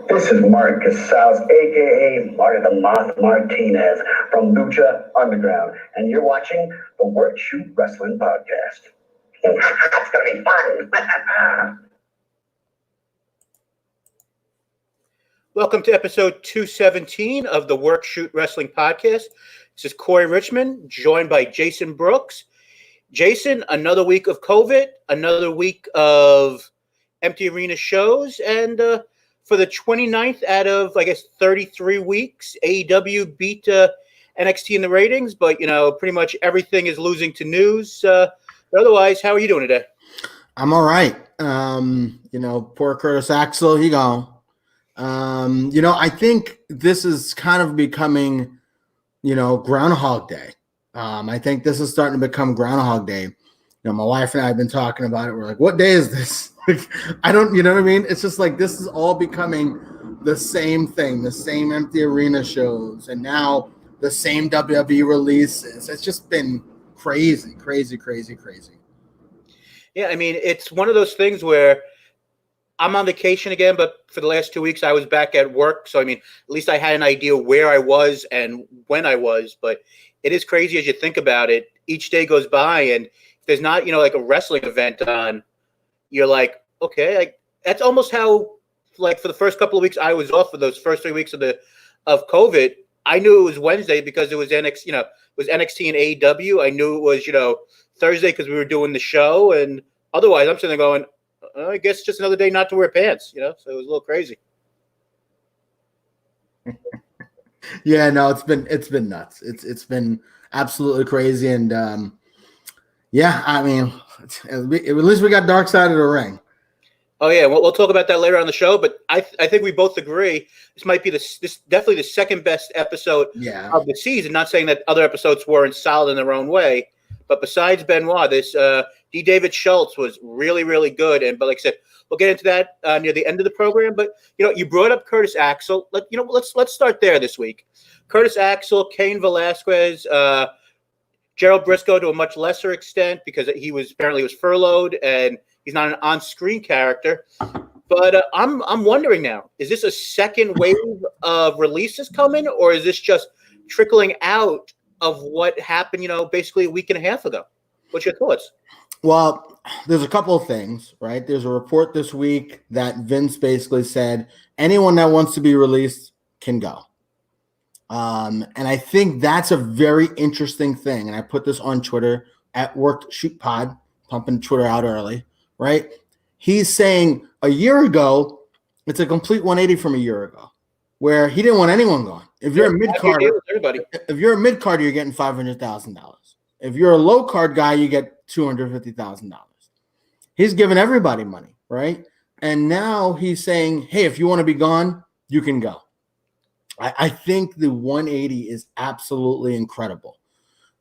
This is Mark Casals, a.k.a. Marty the Moth Martinez from Lucha Underground, and you're watching the Work Shoot Wrestling Podcast. It's going to be fun. Welcome to episode 217 of the Work Shoot Wrestling Podcast. This is Corey Richmond, joined by Jason Brooks. Jason, another week of COVID, another week of empty arena shows, and for the 29th out of, 33 weeks, AEW beat NXT in the ratings, but, pretty much everything is losing to news. But otherwise, how are you doing today? I'm all right. Poor Curtis Axel, he gone. I think this is kind of becoming, Groundhog Day. I think this is starting to become Groundhog Day. My wife and I have been talking about it. We're like, what day is this? I don't, you know what I mean? It's just like this is all becoming the same thing, the same empty arena shows, and now the same WWE releases. It's just been crazy. Yeah, I mean, it's one of those things where I'm on vacation again, but for the last 2 weeks I was back at work. So, I mean, at least I had an idea where I was and when I was. But it is crazy as you think about it. Each day goes by, and if there's not, like a wrestling event on, you're like, okay, that's almost how, for the first couple of weeks I was off for those first 3 weeks of COVID. I knew it was Wednesday because it was NXT, it was NXT and AEW. I knew it was, Thursday because we were doing the show, and otherwise I'm sitting there going, I guess just another day not to wear pants, so it was a little crazy. Yeah, no, it's been nuts. It's been absolutely crazy, and I mean, at least we got Dark Side of the Ring. Oh yeah, we'll talk about that later on the show. But I think we both agree this might be this definitely the second best episode of the season. Not saying that other episodes weren't solid in their own way, but besides Benoit, this D. David Schultz was really, really good. But like I said, we'll get into that near the end of the program. But you brought up Curtis Axel. Let's start there this week. Curtis Axel, Cain Velasquez, Gerald Briscoe to a much lesser extent because he was apparently furloughed and he's not an on-screen character. But I'm wondering now, is this a second wave of releases coming, or is this just trickling out of what happened, basically a week and a half ago? What's your thoughts? Well, there's a couple of things, right? There's a report this week that Vince basically said anyone that wants to be released can go. And I think that's a very interesting thing. And I put this on Twitter at Work Shoot Pod, pumping Twitter out early, right? He's saying a year ago, it's a complete 180 from a year ago, where he didn't want anyone gone. If you're a mid-carder, you're getting $500,000. If you're a low-card guy, you get $250,000. He's giving everybody money, right? And now he's saying, hey, if you want to be gone, you can go. I think the 180 is absolutely incredible.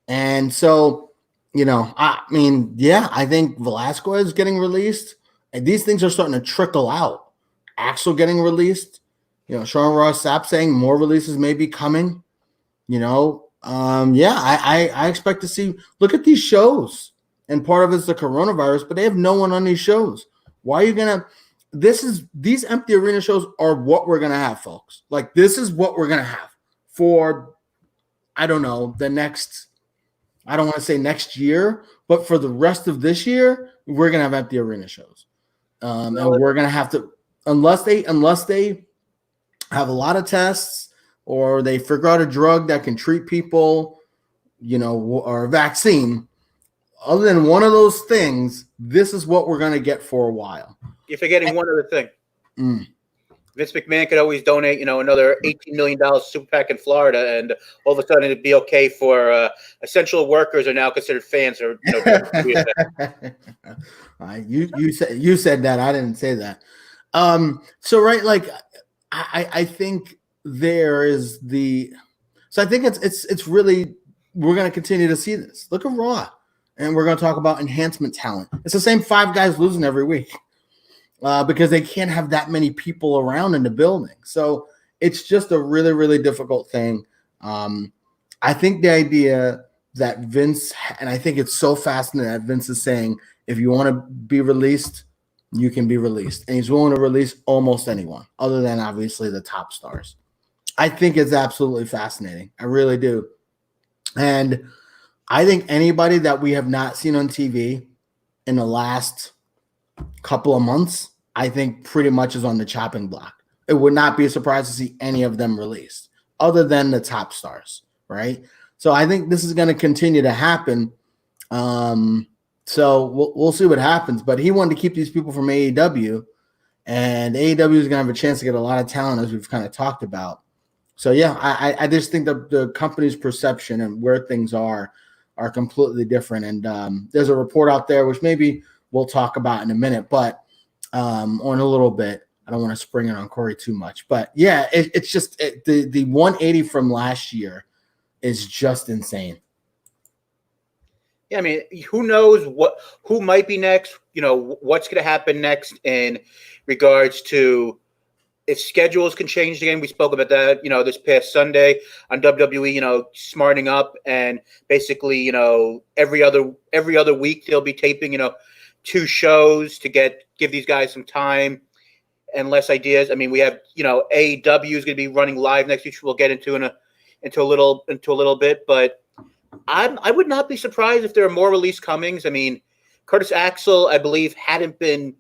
And so, I think Velasquez is getting released. And these things are starting to trickle out. Axel getting released. Sean Ross Sapp saying more releases may be coming. I expect to see. Look at these shows, and part of it's the coronavirus, but they have no one on these shows. Why are you gonna? These empty arena shows are what we're gonna have, folks. Like this is what we're gonna have for, I don't know, the next. I don't want to say next year, but for the rest of this year, we're gonna have empty arena shows, and we're gonna have to, unless they have a lot of tests or they figure out a drug that can treat people, or a vaccine. Other than one of those things, this is what we're going to get for a while. You're forgetting one other thing. Vince McMahon could always donate, another $18 million super PAC in Florida, and all of a sudden it'd be okay for essential workers are now considered fans. Or you said that. I didn't say that. I think there is I think it's really, we're going to continue to see this. Look at Raw, and we're going to talk about enhancement talent. It's the same five guys losing every week because they can't have that many people around in the building. So it's just a really, really difficult thing. I think the idea that Vince, and I think it's so fascinating that Vince is saying, if you want to be released, you can be released. And he's willing to release almost anyone other than obviously the top stars. I think it's absolutely fascinating. I really do. And I think anybody that we have not seen on TV in the last couple of months, I think pretty much is on the chopping block. It would not be a surprise to see any of them released other than the top stars, right? So I think this is going to continue to happen. So we'll see what happens. But he wanted to keep these people from AEW, and AEW is going to have a chance to get a lot of talent, as we've kind of talked about. So, yeah, I just think the company's perception and where things are completely different. And there's a report out there, which maybe we'll talk about in a minute, but or in a little bit. I don't want to spring it on Corey too much. But, yeah, it's just the 180 from last year is just insane. Yeah, I mean, who knows who might be next, what's going to happen next in regards to if schedules can change again. We spoke about that, this past Sunday on WWE, smartening up and basically, every other week they'll be taping, 2 shows to give these guys some time and less ideas. I mean, we have, AEW is going to be running live next week. We'll get into a little bit, but I would not be surprised if there are more release comings. I mean, Curtis Axel, I believe, hadn't been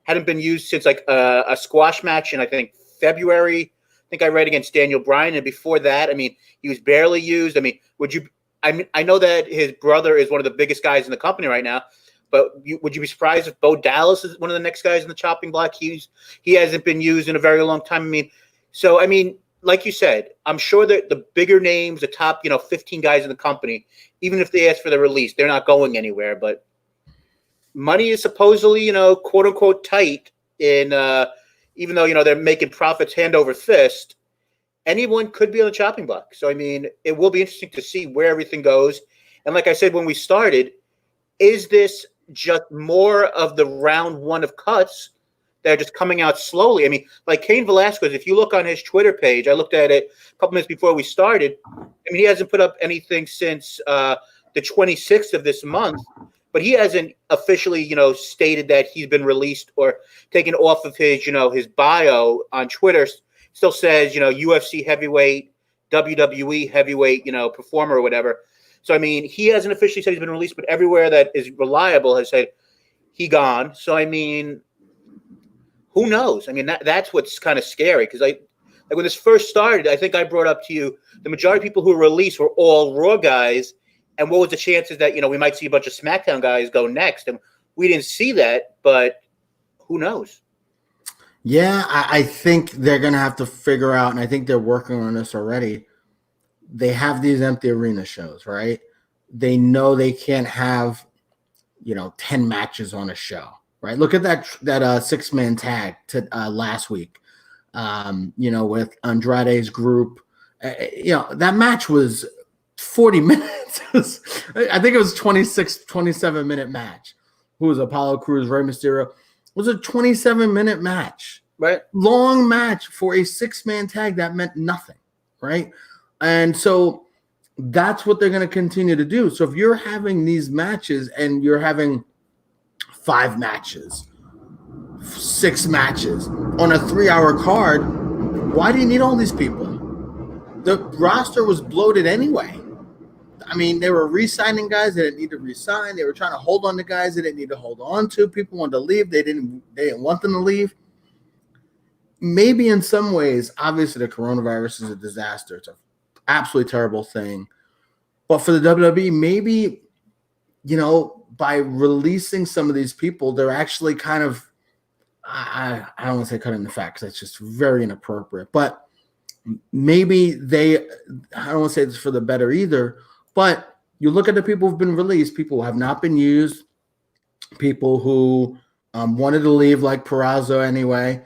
used since like a squash match in, I think, February. I think I read against Daniel Bryan, and before that, I mean, he was barely used. I mean, I know that his brother is one of the biggest guys in the company right now, but would you be surprised if Bo Dallas is one of the next guys in the chopping block? He hasn't been used in a very long time. I mean, like you said, I'm sure that the bigger names, the top, 15 guys in the company, even if they ask for the release, they're not going anywhere. But money is supposedly, quote unquote, tight in, even though, they're making profits hand over fist, anyone could be on the chopping block. So, I mean, it will be interesting to see where everything goes. And like I said, when we started, is this just more of the round one of cuts that are just coming out slowly? I mean, like Cain Velasquez, if you look on his Twitter page, I looked at it a couple minutes before we started. I mean, he hasn't put up anything since the 26th of this month, but he hasn't officially, stated that he's been released or taken off of his, his bio on Twitter. Still says, UFC heavyweight, WWE heavyweight, performer or whatever. So, I mean, he hasn't officially said he's been released, but everywhere that is reliable has said he gone. So, I mean, who knows? I mean, that's what's kind of scary, because like when this first started, I think I brought up to you the majority of people who were released were all Raw guys, and what was the chances that we might see a bunch of SmackDown guys go next? And we didn't see that, but who knows? Yeah, I think they're going to have to figure out, and I think they're working on this already. They have these empty arena shows, right? They know they can't have 10 matches on a show. Right, look at that 6-man tag to last week, with Andrade's group. That match was 40 minutes. I think it was 27-minute match. Who was Apollo Crews, Rey Mysterio? It was a 27-minute match. Right, long match for a 6-man tag that meant nothing. Right, and so that's what they're going to continue to do. So if you're having these matches and you're having 5 matches, 6 matches on a 3-hour card, why do you need all these people? The roster was bloated anyway. I mean, they were re-signing guys they didn't need to re-sign. They were trying to hold on to guys they didn't need to hold on to. People wanted to leave. They didn't want them to leave. Maybe in some ways, obviously the coronavirus is a disaster. It's an absolutely terrible thing. But for the WWE, maybe, by releasing some of these people, they're actually kind of, I don't want to say cutting the fat, because that's just very inappropriate, but maybe I don't want to say this for the better either, but you look at the people who've been released, people who have not been used, people who wanted to leave, like Peraza anyway.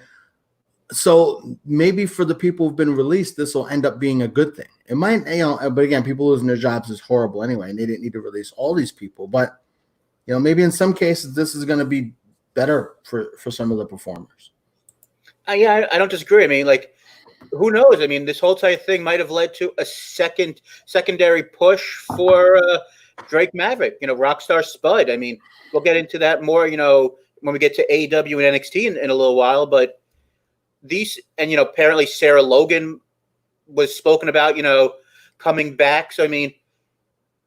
So maybe for the people who've been released, this will end up being a good thing. It might, but again, people losing their jobs is horrible anyway, and they didn't need to release all these people, but maybe in some cases this is going to be better for some of the performers. I don't disagree. I mean, like, who knows? I mean, this whole entire thing might have led to a secondary push for Drake Maverick, Rockstar Spud. I mean, we'll get into that more, when we get to AEW and NXT in a little while. But these, and apparently Sarah Logan was spoken about, coming back. So I mean,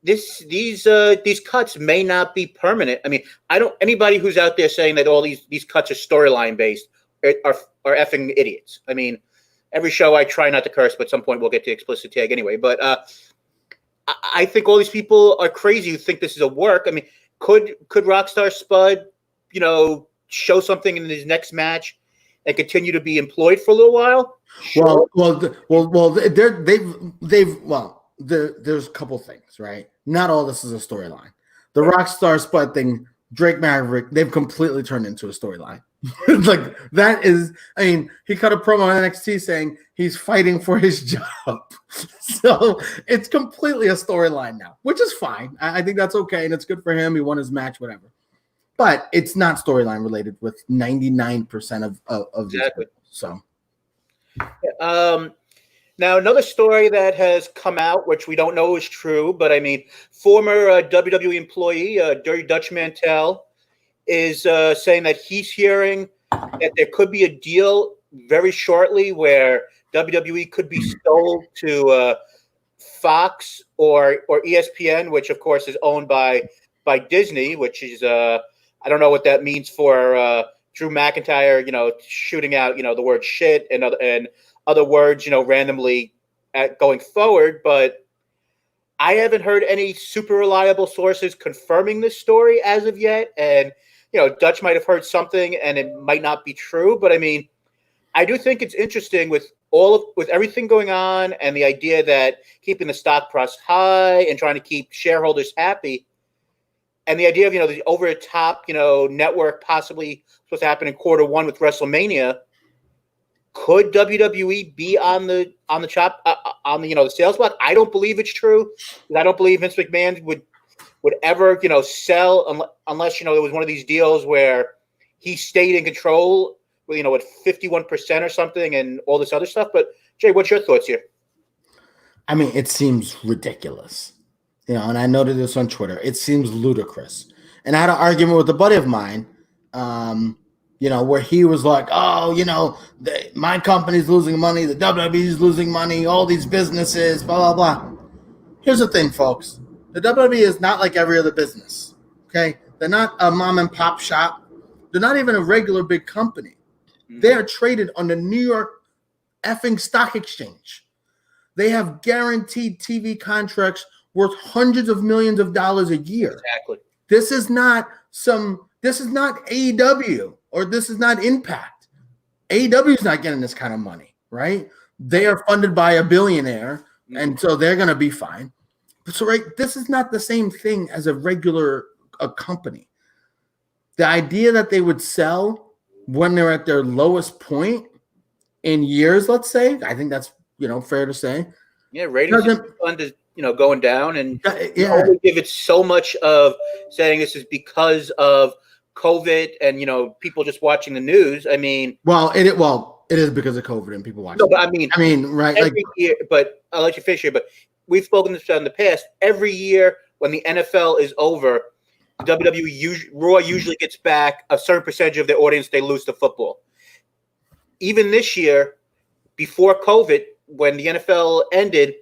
these cuts may not be permanent. I mean, anybody who's out there saying that all these cuts are storyline based are effing idiots. I mean, every show I try not to curse, but at some point we'll get to explicit tag anyway. But I think all these people are crazy who think this is a work. I mean, could Rockstar Spud, show something in his next match and continue to be employed for a little while? Sure. There's a couple things, right? Not all this is a storyline. The Rockstar Spud thing, Drake Maverick, they've completely turned into a storyline. Like that is, I mean, he cut a promo on NXT saying he's fighting for his job. So it's completely a storyline now, which is fine. I think that's okay, and it's good for him. He won his match, whatever. But it's not storyline related with 99% of exactly. These people, so. Now, another story that has come out, which we don't know is true, but I mean, former WWE employee, Dirty Dutch Mantel, is saying that he's hearing that there could be a deal very shortly where WWE could be sold to Fox or ESPN, which of course is owned by Disney, which is I don't know what that means for Drew McIntyre, shooting out the word shit and other words, randomly going forward, but I haven't heard any super reliable sources confirming this story as of yet. And, Dutch might have heard something and it might not be true, but I mean, I do think it's interesting with everything going on and the idea that keeping the stock price high and trying to keep shareholders happy. And the idea of, the over the top, network possibly supposed to happen in quarter 1 with WrestleMania. Could WWE be on the the sales block? I don't believe it's true. I don't believe Vince McMahon would ever sell unless there was one of these deals where he stayed in control with 51% or something and all this other stuff. But Jay, what's your thoughts here? I mean, it seems ridiculous, and I noted this on Twitter. It seems ludicrous. And I had an argument with a buddy of mine. Where he was like, oh, my company's losing money, the WWE's losing money, all these businesses, blah, blah, blah. Here's the thing, folks. The WWE is not like every other business, okay? They're not a mom and pop shop. They're not even a regular big company. They are traded on the New York effing stock exchange. They have guaranteed TV contracts worth hundreds of millions of dollars a year. Exactly. This is not AEW. Or this is not Impact. AEW is not getting this kind of money, right? They are funded by a billionaire, and so they're going to be fine. So, right, this is not the same thing as a regular company. The idea that they would sell when they're at their lowest point in years, let's say, I think that's fair to say. Yeah, ratings fund is going down, and only give it so much of saying this is because of COVID and people just watching the news. I mean, it is because of COVID and people watching. No, but I mean, right? Every year, but I'll let you finish here. But we've spoken this in the past. Every year when the NFL is over, WWE Raw usually gets back a certain percentage of their audience they lose to football. Even this year, before COVID, when the NFL ended,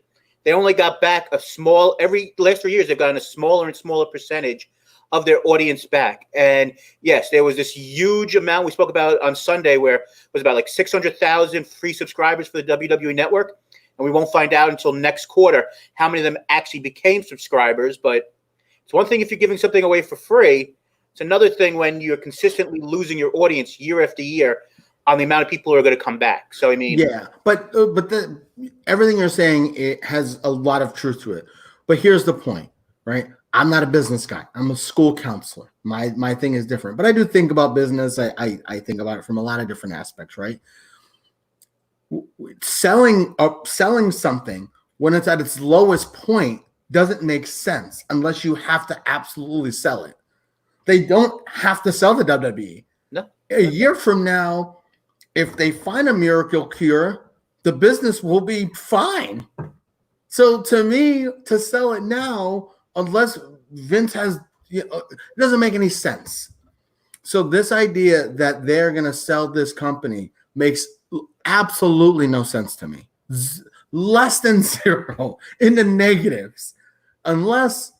they only got back every last 3 years they've gotten a smaller and smaller percentage of their audience back. And yes, there was this huge amount we spoke about on Sunday where it was about like 600,000 free subscribers for the WWE Network. And we won't find out until next quarter how many of them actually became subscribers. But it's one thing if you're giving something away for free. It's another thing when you're consistently losing your audience year after year on the amount of people who are going to come back. So, I mean. Yeah, but everything you're saying, it has a lot of truth to it. But here's the point, right? I'm not a business guy. I'm a school counselor. My thing is different. But I do think about business. I think about it from a lot of different aspects, right? Selling something when it's at its lowest point doesn't make sense unless you have to absolutely sell it. They don't have to sell the WWE. No. A year from now, if they find a miracle cure, the business will be fine. So to me, to sell it now, unless Vince has, it doesn't make any sense. So this idea that they're going to sell this company makes absolutely no sense to me. Less than zero in the negatives, unless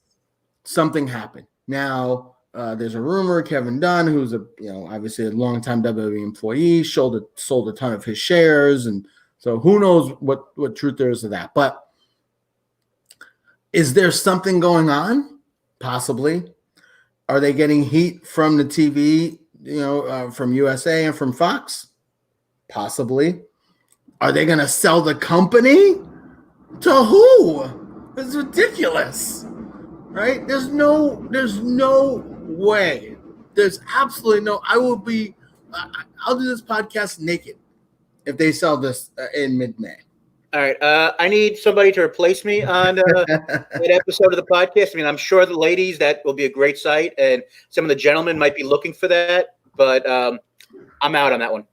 something happened. Now, there's a rumor Kevin Dunn, who's obviously a longtime WWE employee, sold a ton of his shares, and so who knows what truth there is to that. But is there something going on? Possibly. Are they getting heat from the TV, from USA and from Fox? Possibly. Are they going to sell the company? To who? It's ridiculous, right? There's no way. There's absolutely no. I'll do this podcast naked if they sell this in mid-May. All right. I need somebody to replace me on that episode of the podcast. I mean, I'm sure the ladies, that will be a great site, and some of the gentlemen might be looking for that, but I'm out on that one.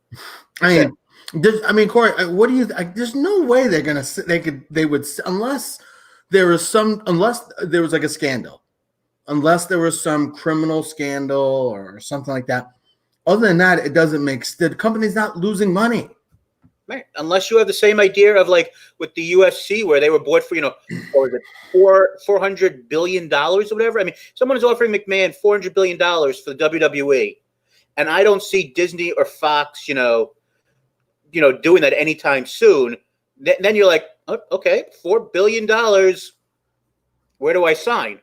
Corey, what do you? There's no way they would unless there was like a scandal, unless there was some criminal scandal or something like that. Other than that, it doesn't make the company's not losing money. Right. Unless you have the same idea of like with the UFC where they were bought for, what was it, $400 billion or whatever. I mean, someone is offering McMahon $400 billion for the WWE. And I don't see Disney or Fox, doing that anytime soon. Then you're like, oh, okay, $4 billion. Where do I sign?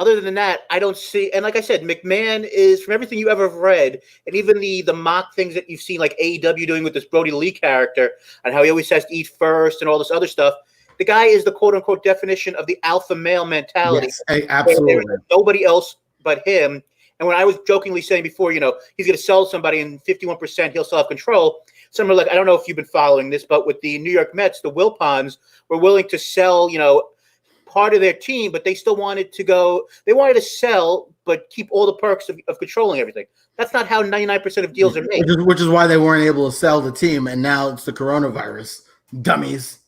Other than that, I don't see. And like I said, McMahon is, from everything you ever have read, and even the mock things that you've seen, like AEW doing with this Brody Lee character, and how he always has to eat first and all this other stuff. The guy is the quote unquote definition of the alpha male mentality. Yes, absolutely. There's nobody else but him. And when I was jokingly saying before, he's going to sell somebody and 51% he'll still have control. Some are like, I don't know if you've been following this, but with the New York Mets, the Wilpons were willing to sell, part of their team, but they still wanted to sell, but keep all the perks of controlling everything. That's not how 99% of deals are made. Which is why they weren't able to sell the team, and now it's the coronavirus. Dummies.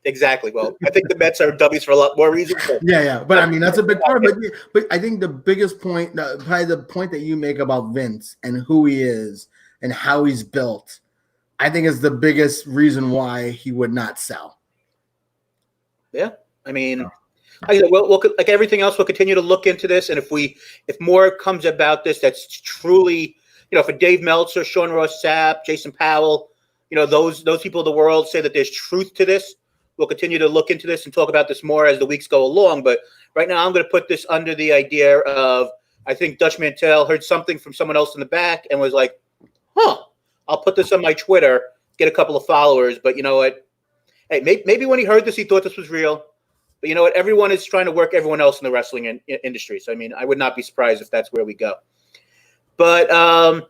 Exactly. Well, I think the Mets are dummies for a lot more reasons. Yeah. But I mean, that's a big part of it. But I think the biggest point, probably the point that you make about Vince and who he is and how he's built, I think is the biggest reason why he would not sell. Yeah. I mean, we'll like everything else, we'll continue to look into this. And if more comes about this, that's truly, for Dave Meltzer, Sean Ross Sapp, Jason Powell, those people of the world say that there's truth to this, we'll continue to look into this and talk about this more as the weeks go along. But right now I'm going to put this under the idea of, I think Dutch Mantell heard something from someone else in the back and was like, I'll put this on my Twitter, get a couple of followers. But you know what? Hey, maybe when he heard this, he thought this was real. But you know what? Everyone is trying to work everyone else in the wrestling industry. So, I mean, I would not be surprised if that's where we go. But,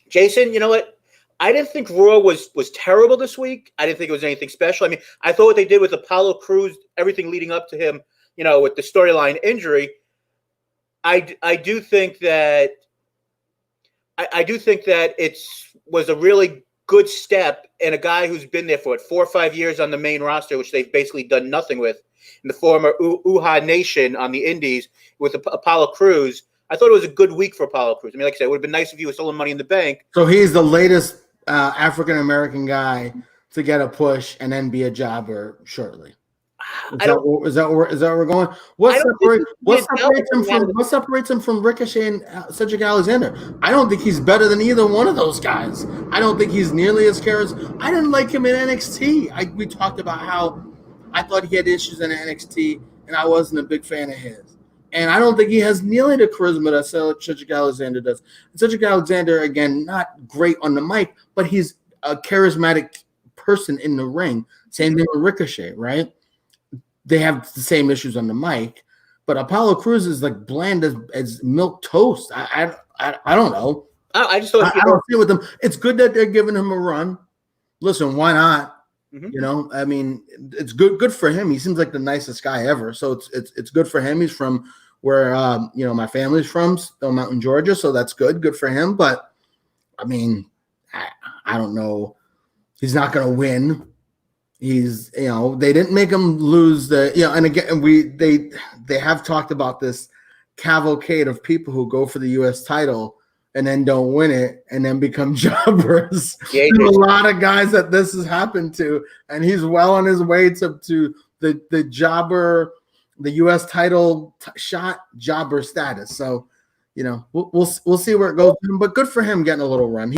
Jason, you know what? I didn't think Raw was terrible this week. I didn't think it was anything special. I mean, I thought what they did with Apollo Crews, everything leading up to him, with the storyline injury, I do think that it was a really good step, and a guy who's been there for 4 or 5 years on the main roster, which they've basically done nothing with, in the former Uha Nation on the Indies with Apollo Crews. I thought it was a good week for Apollo Crews. I mean, like I said, it would have been nice if he was selling Money in the Bank. So he's the latest African-American guy to get a push and then be a jobber shortly. Is that where we're going? What separates him from Ricochet and Cedric Alexander? I don't think he's better than either one of those guys. I don't think he's nearly as charismatic. I didn't like him in NXT. We talked about how I thought he had issues in NXT, and I wasn't a big fan of his. And I don't think he has nearly the charisma that Cedric Alexander does. Cedric Alexander, again, not great on the mic, but he's a charismatic person in the ring. Same thing with Ricochet, right? They have the same issues on the mic, but Apollo Crews is like bland as milk toast. I don't know. I just thought I don't see with them. It's good that they're giving him a run. Listen, why not? Mm-hmm. I mean, it's good for him. He seems like the nicest guy ever. So it's good for him. He's from where my family's from, Stone Mountain, Georgia. So that's good for him. But I mean, I don't know. He's not going to win. He's, they didn't make him lose and again, they have talked about this cavalcade of people who go for the U.S. title and then don't win it and then become jobbers. Yeah, There's a lot of guys that this has happened to, and he's well on his way to the jobber, the U.S. title shot jobber status. So, we'll see where it goes. But good for him getting a little run.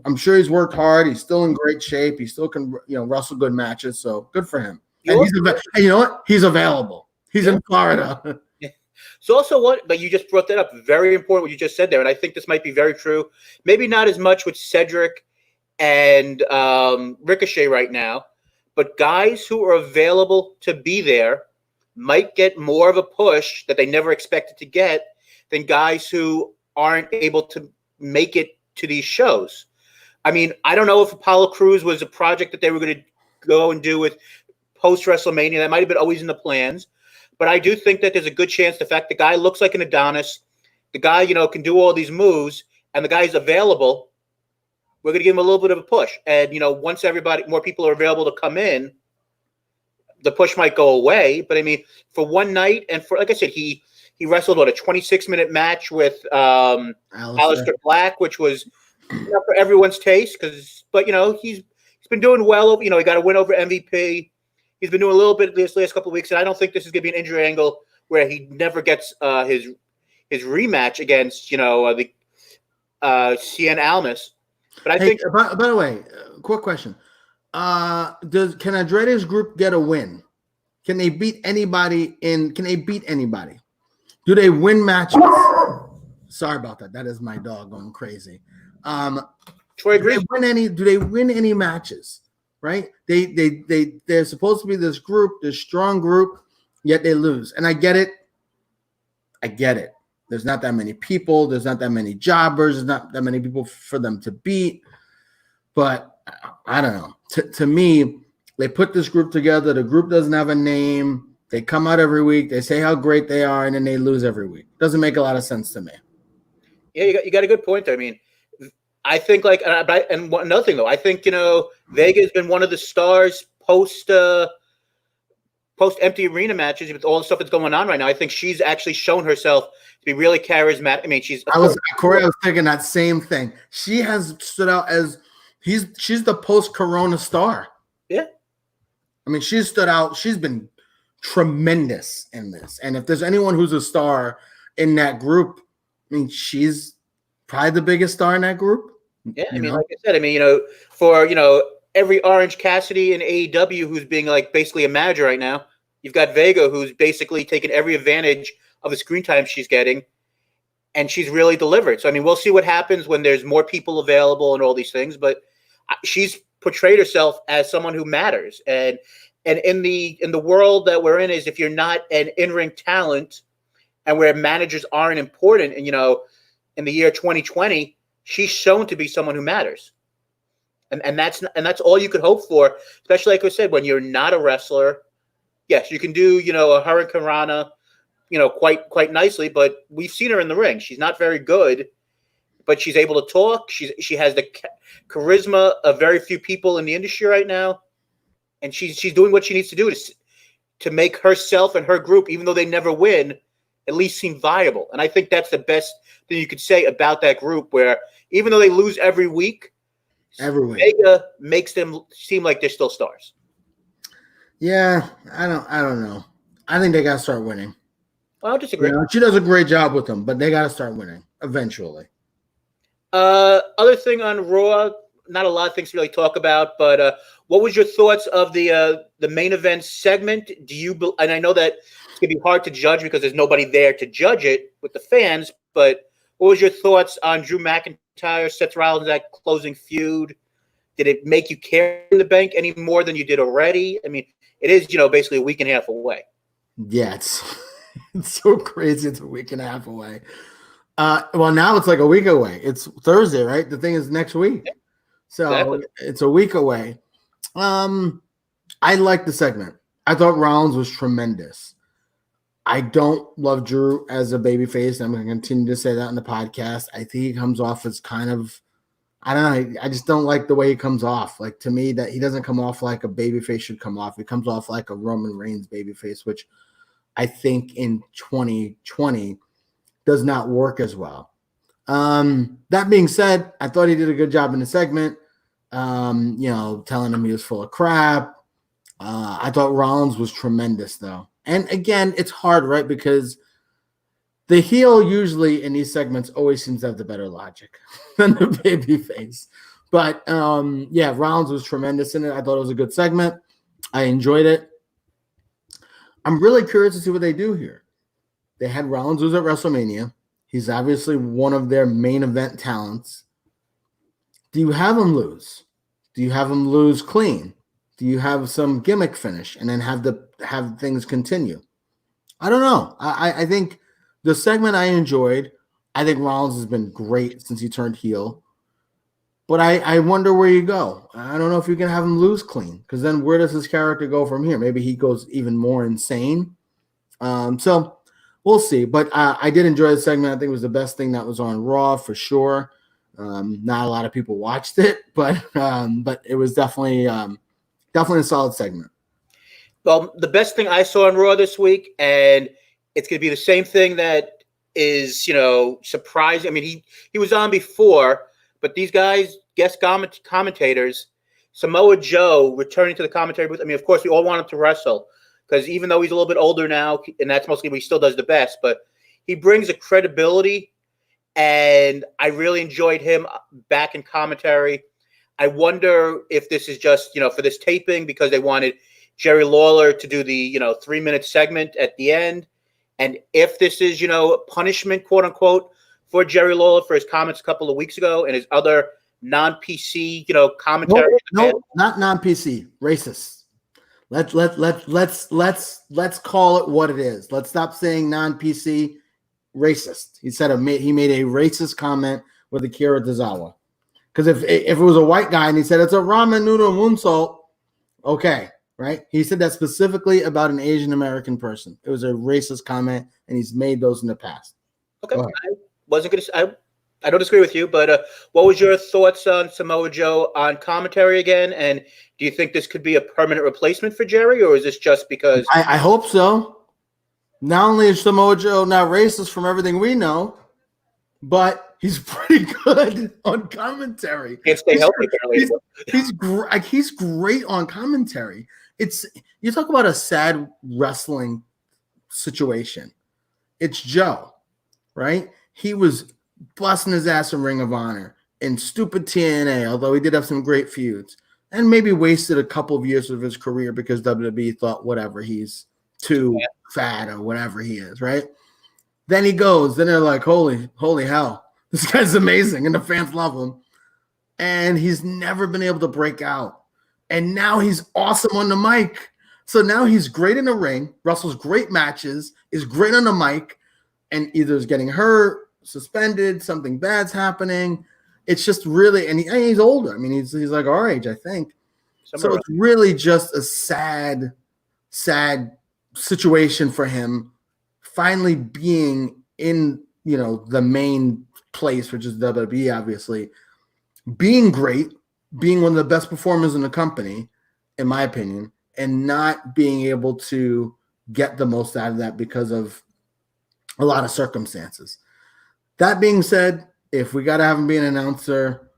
I'm sure he's worked hard. He's still in great shape. He still can wrestle good matches. So good for him. And you know what? He's available. He's in Florida. So also but you just brought that up. Very important what you just said there, and I think this might be very true. Maybe not as much with Cedric and Ricochet right now, but guys who are available to be there might get more of a push that they never expected to get than guys who aren't able to make it to these shows. I mean, I don't know if Apollo Crews was a project that they were going to go and do with post WrestleMania. That might have been always in the plans. But I do think that there's a good chance the fact the guy looks like an Adonis, the guy, can do all these moves, and the guy's available, we're going to give him a little bit of a push. And, once more people are available to come in, the push might go away. But, I mean, for one night, and for, like I said, he wrestled, a 26-minute match with Aleister Black, which was not for everyone's taste. But, he's been doing well. He got a win over MVP. He's been doing a little bit this last couple of weeks, and I don't think this is going to be an injury angle where he never gets his rematch against, the Cien Almas. But I think. By the way, quick question: can Andrade's group get a win? Can they beat anybody? Can they beat anybody? Do they win matches? Sorry about that. That is my dog going crazy. Troy agrees. Do they win any matches? Right? They're supposed to be this strong group, yet they lose. And I get it. There's not that many people. There's not that many jobbers. There's not that many people for them to beat. But I don't know. To me, they put this group together. The group doesn't have a name. They come out every week. They say how great they are, and then they lose every week. Doesn't make a lot of sense to me. Yeah, you got a good point there. I mean, I think another thing though, I think Vega has been one of the stars post empty arena matches with all the stuff that's going on right now. I think she's actually shown herself to be really charismatic. I mean, Corey, I was thinking that same thing. She has stood out as she's the post Corona star. Yeah, I mean, she's stood out. She's been tremendous in this. And if there's anyone who's a star in that group, I mean, she's probably the biggest star in that group. Yeah, I mean, like I said, I mean, for every Orange Cassidy in AEW who's being basically a manager right now, you've got Vega who's basically taken every advantage of the screen time she's getting, and she's really delivered. So I mean, we'll see what happens when there's more people available and all these things. But she's portrayed herself as someone who matters, and in the world that we're in, is if you're not an in-ring talent, and where managers aren't important, and in the year 2020. She's shown to be someone who matters, and that's all you could hope for. Especially like I said, when you're not a wrestler, yes, you can do a Hurricane Rana, quite nicely. But we've seen her in the ring; she's not very good, but she's able to talk. She has the charisma of very few people in the industry right now, and she's doing what she needs to do to make herself and her group, even though they never win, at least seem viable. And I think that's the best thing you could say about that group, where even though they lose every week, Vega makes them seem like they're still stars. Yeah, I don't know. I think they got to start winning. Well, I'll disagree. She does a great job with them, but they got to start winning eventually. Other thing on Raw, not a lot of things to really talk about, but what was your thoughts of the main event segment? And I know that it's gonna be hard to judge because there's nobody there to judge it with the fans, but what was your thoughts on Drew McIntyre, Seth Rollins, that closing feud? Did it make you care in the bank any more than you did already? I mean, it is, basically a week and a half away. Yeah, it's so crazy. It's a week and a half away. Well, now it's like a week away. It's Thursday, right? The thing is next week. Yeah, so exactly. It's a week away. I liked the segment. I thought Rollins was tremendous. I don't love Drew as a babyface. I'm going to continue to say that on the podcast. I think he comes off as kind of, I don't know. I just don't like the way he comes off. Like, to me, that he doesn't come off like a babyface should come off. He comes off like a Roman Reigns babyface, which I think in 2020 does not work as well. That being said, I thought he did a good job in the segment. Telling him he was full of crap. I thought Rollins was tremendous, though. And again, it's hard, right? Because the heel usually in these segments always seems to have the better logic than the babyface. But Rollins was tremendous in it. I thought it was a good segment. I enjoyed it. I'm really curious to see what they do here. They had Rollins lose at WrestleMania. He's obviously one of their main event talents. Do you have him lose? Do you have him lose clean? Do you have some gimmick finish and then have things continue? I don't know. I think the segment I enjoyed. I think Rollins has been great since he turned heel. But I wonder where you go. I don't know if you can have him lose clean, because then where does his character go from here? Maybe he goes even more insane. So we'll see. But I did enjoy the segment. I think it was the best thing that was on Raw for sure. Not a lot of people watched it, but it was definitely a solid segment. Well, the best thing I saw on Raw this week, and it's going to be the same thing that is, surprising. I mean, he was on before, but these guys, guest commentators, Samoa Joe returning to the commentary booth. I mean, of course, we all want him to wrestle, because even though he's a little bit older now, and that's mostly what he still does the best, but he brings a credibility, and I really enjoyed him back in commentary. I wonder if this is just, for this taping, because they wanted Jerry Lawler to do the, 3-minute segment at the end. And if this is, punishment, quote unquote, for Jerry Lawler for his comments a couple of weeks ago and his other non-PC, commentary. No, not non-PC, racist. Let's call it what it is. Let's stop saying non-PC, racist. He made a racist comment with Akira Tozawa. Because if it was a white guy and he said it's a ramen noodle moonsault, okay, right? He said that specifically about an Asian American person. It was a racist comment, and he's made those in the past. Okay, I don't disagree with you, but what was your thoughts on Samoa Joe on commentary again? And do you think this could be a permanent replacement for Jerry, or is this just because? I hope so. Not only is Samoa Joe not racist from everything we know, but he's pretty good on commentary. Can't stay healthy. He's great on commentary. You talk about a sad wrestling situation. It's Joe, right? He was busting his ass in Ring of Honor and stupid TNA, although he did have some great feuds, and maybe wasted a couple of years of his career because WWE thought whatever, he's too fat or whatever he is, right? Then he goes, then they're like, holy hell, this guy's amazing, and the fans love him. And he's never been able to break out. And now he's awesome on the mic. So now he's great in the ring, wrestles great matches, is great on the mic, and either is getting hurt, suspended, something bad's happening. It's just really, and he's older. I mean, he's like our age, I think. So it's really just a sad situation for him finally being in, the main place, which is WWE, obviously, being great, being one of the best performers in the company, in my opinion, and not being able to get the most out of that because of a lot of circumstances. That being said, if we got to have him be an announcer,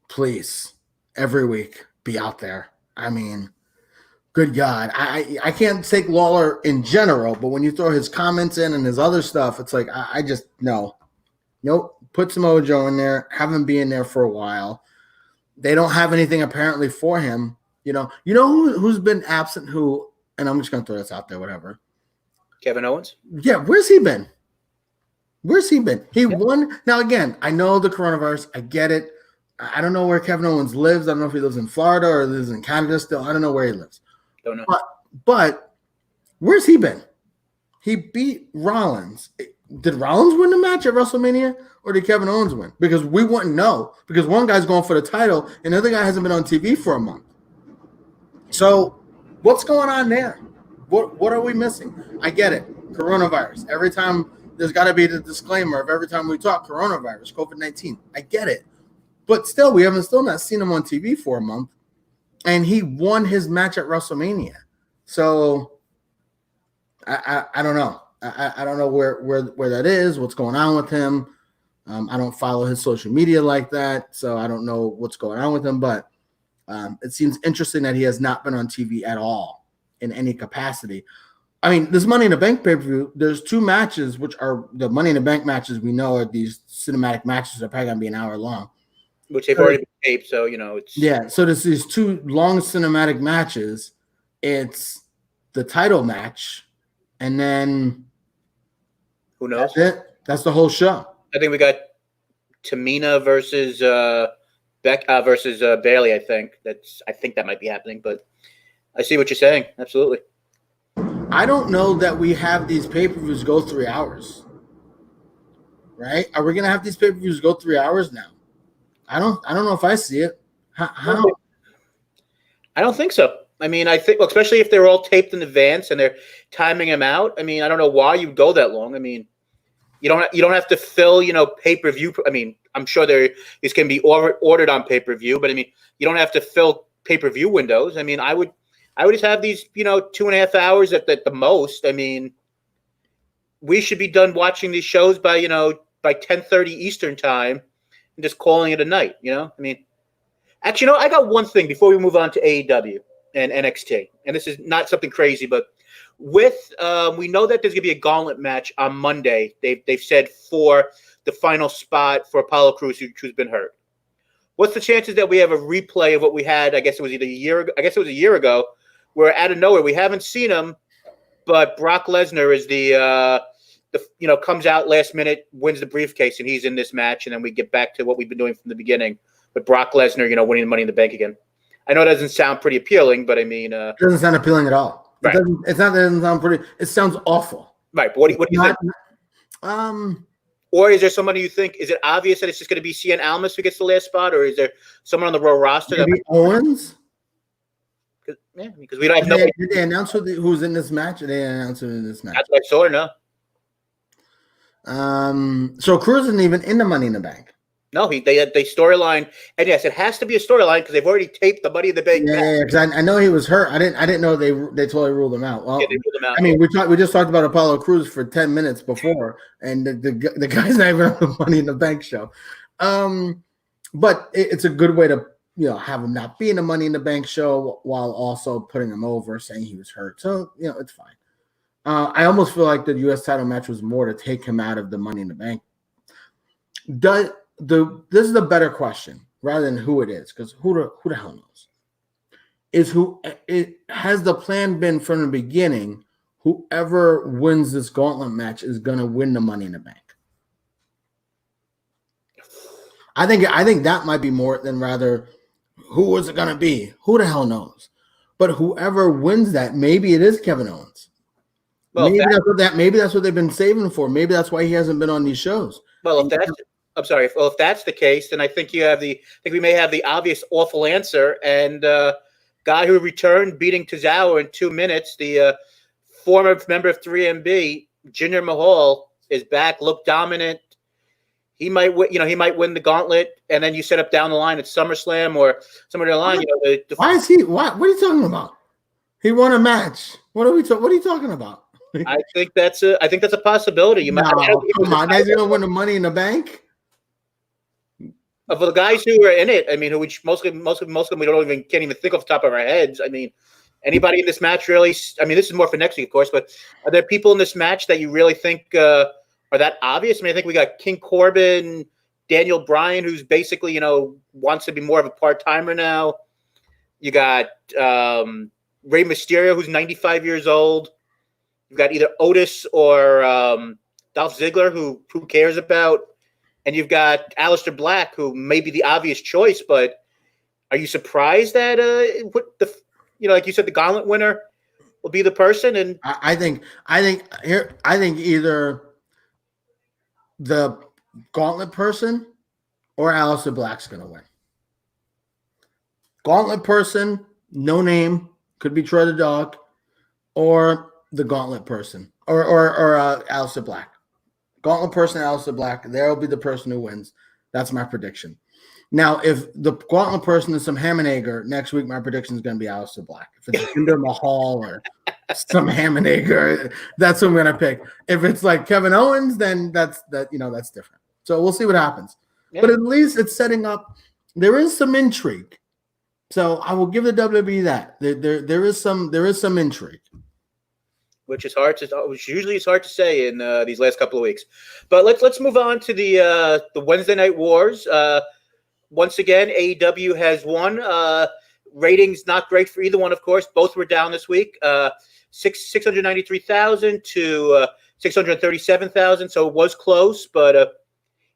please, every week, be out there. I mean, good God. I can't take Lawler in general, but when you throw his comments in and his other stuff, it's like, I just, no. Nope. Put Samoa Joe in there, have him be in there for a while. They don't have anything apparently for him. Who's been absent who, and I'm just going to throw this out there, whatever. Kevin Owens? Yeah, where's he been? He won. Now, again, I know the coronavirus. I get it. I don't know where Kevin Owens lives. I don't know if he lives in Florida or lives in Canada still. I don't know where he lives. Don't know. But where's he been? He beat Rollins. Did Rollins win the match at WrestleMania, or did Kevin Owens win? Because we wouldn't know, because one guy's going for the title and the other guy hasn't been on TV for a month. So what's going on there? What are we missing? I get it. Coronavirus. Every time there's got to be the disclaimer of every time we talk coronavirus, COVID-19. I get it. But still, we haven't still not seen him on TV for a month. And he won his match at WrestleMania. So I don't know. I don't know where that is, what's going on with him. I don't follow his social media like that, so I don't know what's going on with him. But it seems interesting that he has not been on TV at all in any capacity. I mean, this Money in the Bank pay-per-view, there's 2 matches, which are the Money in the Bank matches we know are these cinematic matches that are probably going to be an hour long. Which they've already been taped, so, it's... Yeah, so there's these 2 long cinematic matches. It's the title match, and then... Who knows? That's it. That's the whole show. I think we got Tamina versus versus Bailey, I think. I think that might be happening, but I see what you're saying. Absolutely. I don't know that we have these pay-per-views go 3 hours. Right? Are we going to have these pay-per-views go 3 hours now? I don't know if I see it. How? I don't think so. I mean, I think, especially if they're all taped in advance and they're timing them out. I mean, I don't know why you'd go that long. I mean, you don't have to fill, pay-per-view. I mean, I'm sure these can be ordered on pay-per-view, but I mean, you don't have to fill pay-per-view windows. I mean, I would just have these, 2.5 hours at the most. I mean, we should be done watching these shows by 10:30 Eastern time and just calling it a night. I mean, actually, I got one thing before we move on to AEW and NXT, and this is not something crazy, but with we know that there's gonna be a gauntlet match on Monday. They've said for the final spot for Apollo Crews, who's been hurt. What's the chances that we have a replay of what we had? I guess it was either a year ago. I guess it was a year ago, where out of nowhere we haven't seen him, but Brock Lesnar is the comes out last minute, wins the briefcase, and he's in this match, and then we get back to what we've been doing from the beginning with Brock Lesnar, winning the Money in the Bank again. I know it doesn't sound pretty appealing, but I mean, it doesn't sound appealing at all. Right. It's not that it doesn't sound pretty. It sounds awful. Right. But what do you think? Or is there somebody you think, is it obvious that it's just going to be Cien Almas who gets the last spot, or is there someone on the Raw roster? Maybe Owens? Because we don't have Did they announce who's in this match? Or they announced who's in this match? That's what I saw, or no? So Cruz isn't even in the Money in the Bank. No, they storyline, and yes, it has to be a storyline because they've already taped the Money in the Bank. Yeah, because I know he was hurt. I didn't know they totally ruled him out. Well, yeah, they ruled him out. I mean, we just talked about Apollo Crews for 10 minutes before, and the guy's not even on the Money in the Bank show. But it's a good way to have him not be in the Money in the Bank show while also putting him over, saying he was hurt. So it's fine. I almost feel like the U.S. title match was more to take him out of the Money in the Bank. This is a better question rather than who it is, because who the hell knows? Has the plan been from the beginning? Whoever wins this gauntlet match is going to win the Money in the Bank. I think that might be more than rather who is it going to be? Who the hell knows? But whoever wins that, maybe it is Kevin Owens. Well, maybe that's what they've been saving for. Maybe that's why he hasn't been on these shows. Well, if that's the case, then I think we may have the obvious awful answer. And guy who returned beating Tozawa in 2 minutes, the former member of 3MB, Jinder Mahal, is back, looked dominant. He might win the gauntlet, and then you set up down the line at SummerSlam or somewhere down the line. Why is he? What are you talking about? He won a match. What are you talking about? I think that's a possibility. Come on, guys, you don't win the Money in the Bank. Of the guys who are in it, I mean, which most of them we can't even think off the top of our heads. I mean, anybody in this match really? I mean, this is more for next week, of course. But are there people in this match that you really think are that obvious? I mean, I think we got King Corbin, Daniel Bryan, who's basically wants to be more of a part-timer now. You got Rey Mysterio, who's 95 years old. You've got either Otis or Dolph Ziggler, who cares about. And you've got Aleister Black, who may be the obvious choice, but are you surprised that like you said, the Gauntlet winner will be the person? And I think either the Gauntlet person or Aleister Black's going to win. Gauntlet person, no name, could be Troy the Dog, or the Gauntlet person, or Aleister Black. Gauntlet person, Aleister Black, they'll be the person who wins. That's my prediction. Now, if the Gauntlet person is some Hammenegger, next week my prediction is going to be Aleister Black. If it's Jinder Mahal or some Hammenegger, that's what I'm going to pick. If it's like Kevin Owens, then that's different. So we'll see what happens. Yeah. But at least it's setting up. There is some intrigue. So I will give the WWE that. There is some intrigue. Which usually is hard to say in these last couple of weeks. But let's move on to the Wednesday Night Wars. Once again, AEW has won. Ratings not great for either one, of course. Both were down this week. 693,000 to 637,000. So it was close, but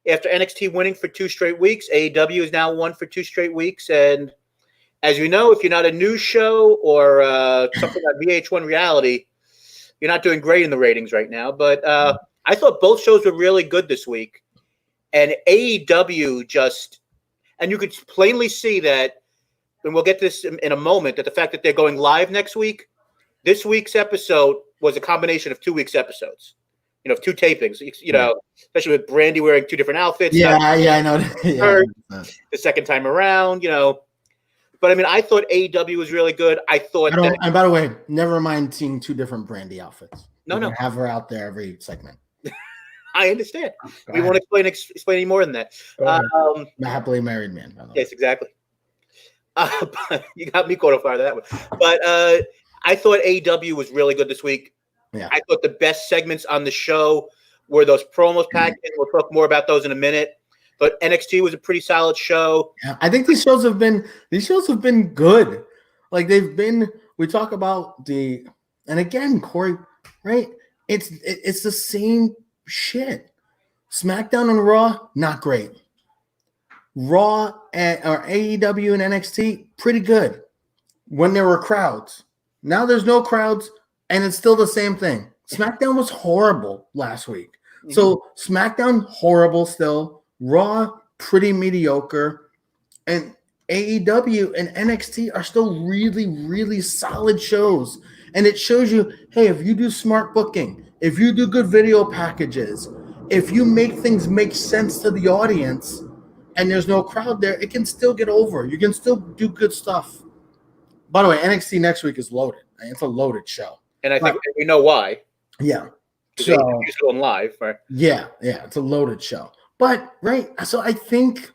after NXT winning for 2 straight weeks, AEW has now won for 2 straight weeks. And as you know, if you're not a news show or something like VH1 reality, you're not doing great in the ratings right now. But I thought both shows were really good this week. And AEW and you could plainly see that, and we'll get this in a moment, that the fact that they're going live next week, this week's episode was a combination of 2 weeks' episodes. 2 tapings, especially with Brandy wearing 2 different outfits. Yeah, I know. The second time around, But, I mean, I thought AEW was really good. And by the way, never mind seeing 2 different Brandy outfits. No. Have her out there every segment. I understand. We won't explain any more than that. I'm a happily married man. Yes, exactly. But you got me caught off guard that one. But I thought AEW was really good this week. Yeah. I thought the best segments on the show were those promos packages. We'll talk more about those in a minute. But NXT was a pretty solid show. Yeah, I think these shows have been good. Like we talk about and again, Corey, right? It's the same shit. SmackDown and Raw, not great. Raw or AEW and NXT, pretty good when there were crowds. Now there's no crowds, and it's still the same thing. SmackDown was horrible last week. Mm-hmm. So SmackDown, horrible still. Raw, pretty mediocre. And AEW and NXT are still really, really solid shows. And it shows you, hey, if you do smart booking, if you do good video packages, if you make things make sense to the audience and there's no crowd there, it can still get over. You can still do good stuff. By the way, NXT next week is loaded. It's a loaded show. And I think we know why. Yeah. So it's going live, right? Yeah, it's a loaded show. But so I think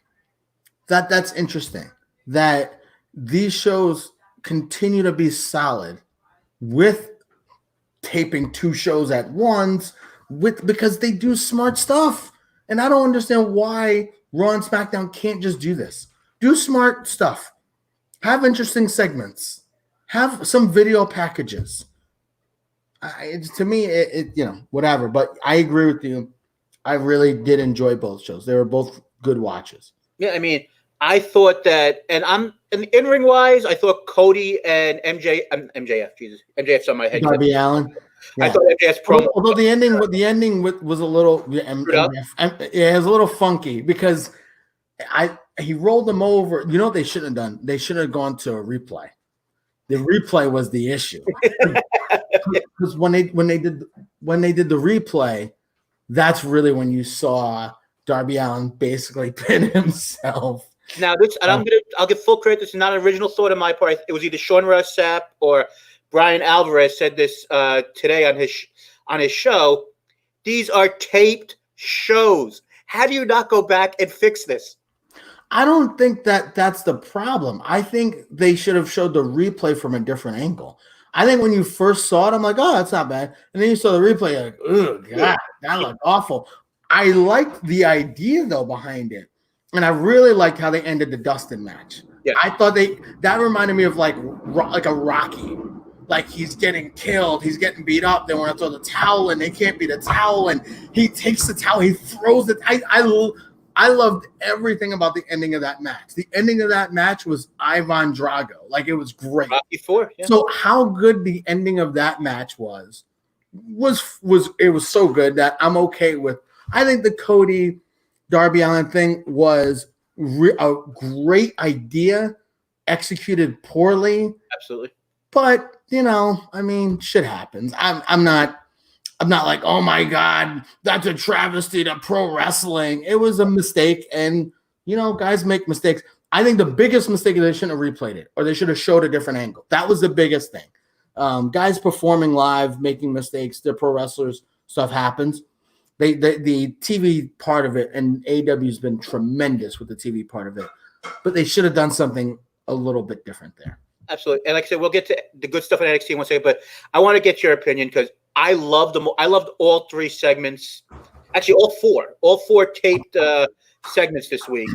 that's interesting that these shows continue to be solid with taping 2 shows at once because they do smart stuff. And I don't understand why Raw and SmackDown can't just do this. Do smart stuff. Have interesting segments. Have some video packages. To me, whatever. But I agree with you. I really did enjoy both shows. They were both good watches. Yeah, I mean, I thought that, and in-ring wise, I thought Cody and MJF's on my head. Darby Allin. Yeah. I thought MJF's promo. Although the ending was a little, it was a little funky because he rolled them over. You know what they shouldn't have done? They should have gone to a replay. The replay was the issue because when they did the replay, that's really when you saw Darby Allin basically pin himself. Now I'll give full credit. This is not an original thought on my part. It was either Sean Ross Sapp or Brian Alvarez said this today on his show. These are taped shows. How do you not go back and fix this? I don't think that's the problem. I think they should have showed the replay from a different angle. I think when you first saw it, I'm like, oh, that's not bad. And then you saw the replay, you're like, oh, God, that looked awful. I liked the idea, though, behind it. And I really liked how they ended the Dustin match. Yeah. I thought that reminded me of like a Rocky. Like he's getting killed, he's getting beat up. They want to throw the towel, and they can't beat the towel. And he takes the towel, he throws it. I loved everything about the ending of that match. The ending of that match was Ivan Drago. Like, it was great. Before, yeah. So how good the ending of that match was so good that I'm okay with. I think the Cody Darby Allin thing was a great idea, executed poorly. Absolutely. But, shit happens. I'm not like, oh my God, that's a travesty to pro wrestling. It was a mistake, and guys make mistakes. I think the biggest mistake is they shouldn't have replayed it, or they should have showed a different angle. That was the biggest thing. Guys performing live, making mistakes, they're pro wrestlers, stuff happens. the TV part of it, and AEW has been tremendous with the TV part of it, but they should have done something a little bit different there. Absolutely. And like I said, we'll get to the good stuff in NXT in one second, but I want to get your opinion because I loved them. I loved all three segments. Actually, all four taped segments this week.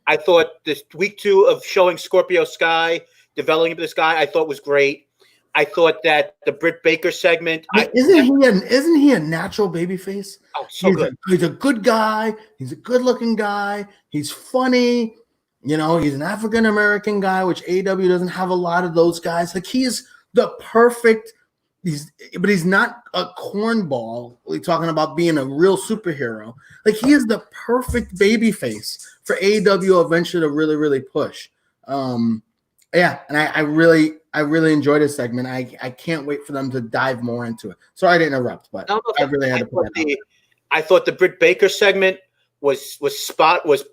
I thought this week 2 of showing Scorpio Sky, developing this guy, I thought was great. I thought that the Britt Baker segment. Isn't he a natural babyface? Oh, so good. He's a good guy. He's a good-looking guy. He's funny. He's an African-American guy, which AEW doesn't have a lot of those guys. Like, he's the perfect – but he's not a cornball. We're talking about being a real superhero. Like, he is the perfect babyface for AEW eventually to really, really push. Yeah, and I really enjoyed this segment. I can't wait for them to dive more into it. Sorry I didn't interrupt, but I really had to put that out. I thought the Britt Baker segment was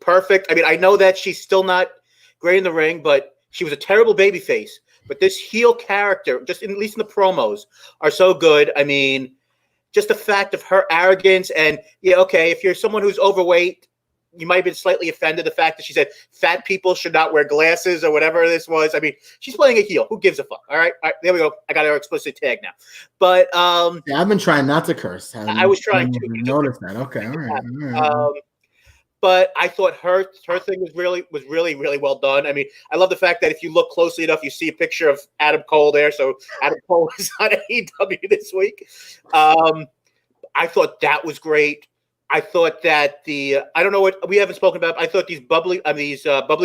perfect. I mean, I know that she's still not great in the ring, but she was a terrible babyface. But this heel character, at least in the promos, are so good. I mean, just the fact of her arrogance and if you're someone who's overweight, you might have been slightly offended the fact that she said fat people should not wear glasses or whatever this was. I mean, she's playing a heel. Who gives a fuck? All right, there we go. I got our explicit tag now. But yeah, I've been trying not to curse. I was trying to notice that. Okay, all right. But I thought her thing was really well done. I mean, I love the fact that if you look closely enough, you see a picture of Adam Cole there. So Adam Cole is on AEW this week. I thought that was great. I thought that I don't know what we haven't spoken about. I thought these bubbly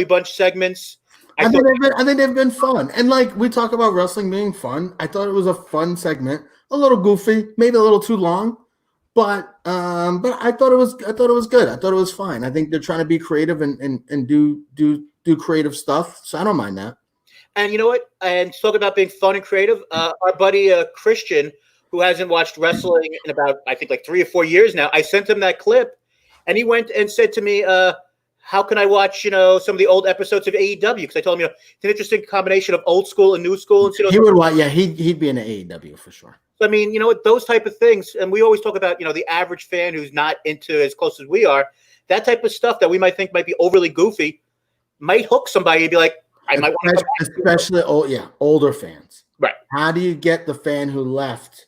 bunch segments. I think they've been fun. And like we talk about wrestling being fun, I thought it was a fun segment. A little goofy, maybe a little too long, but I thought it was good. I thought it was fine. I think they're trying to be creative and do creative stuff. So I don't mind that. And you know what? And talk about being fun and creative. Our buddy Christian, who hasn't watched wrestling in about, I think, like 3 or 4 years now. I sent him that clip, and he went and said to me, how can I watch, some of the old episodes of AEW? Because I told him, it's an interesting combination of old school and new school. And he would watch, yeah, he'd be in an AEW for sure. So, I mean, those type of things, and we always talk about, the average fan who's not into as close as we are, that type of stuff that we might think might be overly goofy might hook somebody and be like, I might want to come back. Especially, older fans. Right. How do you get the fan who left?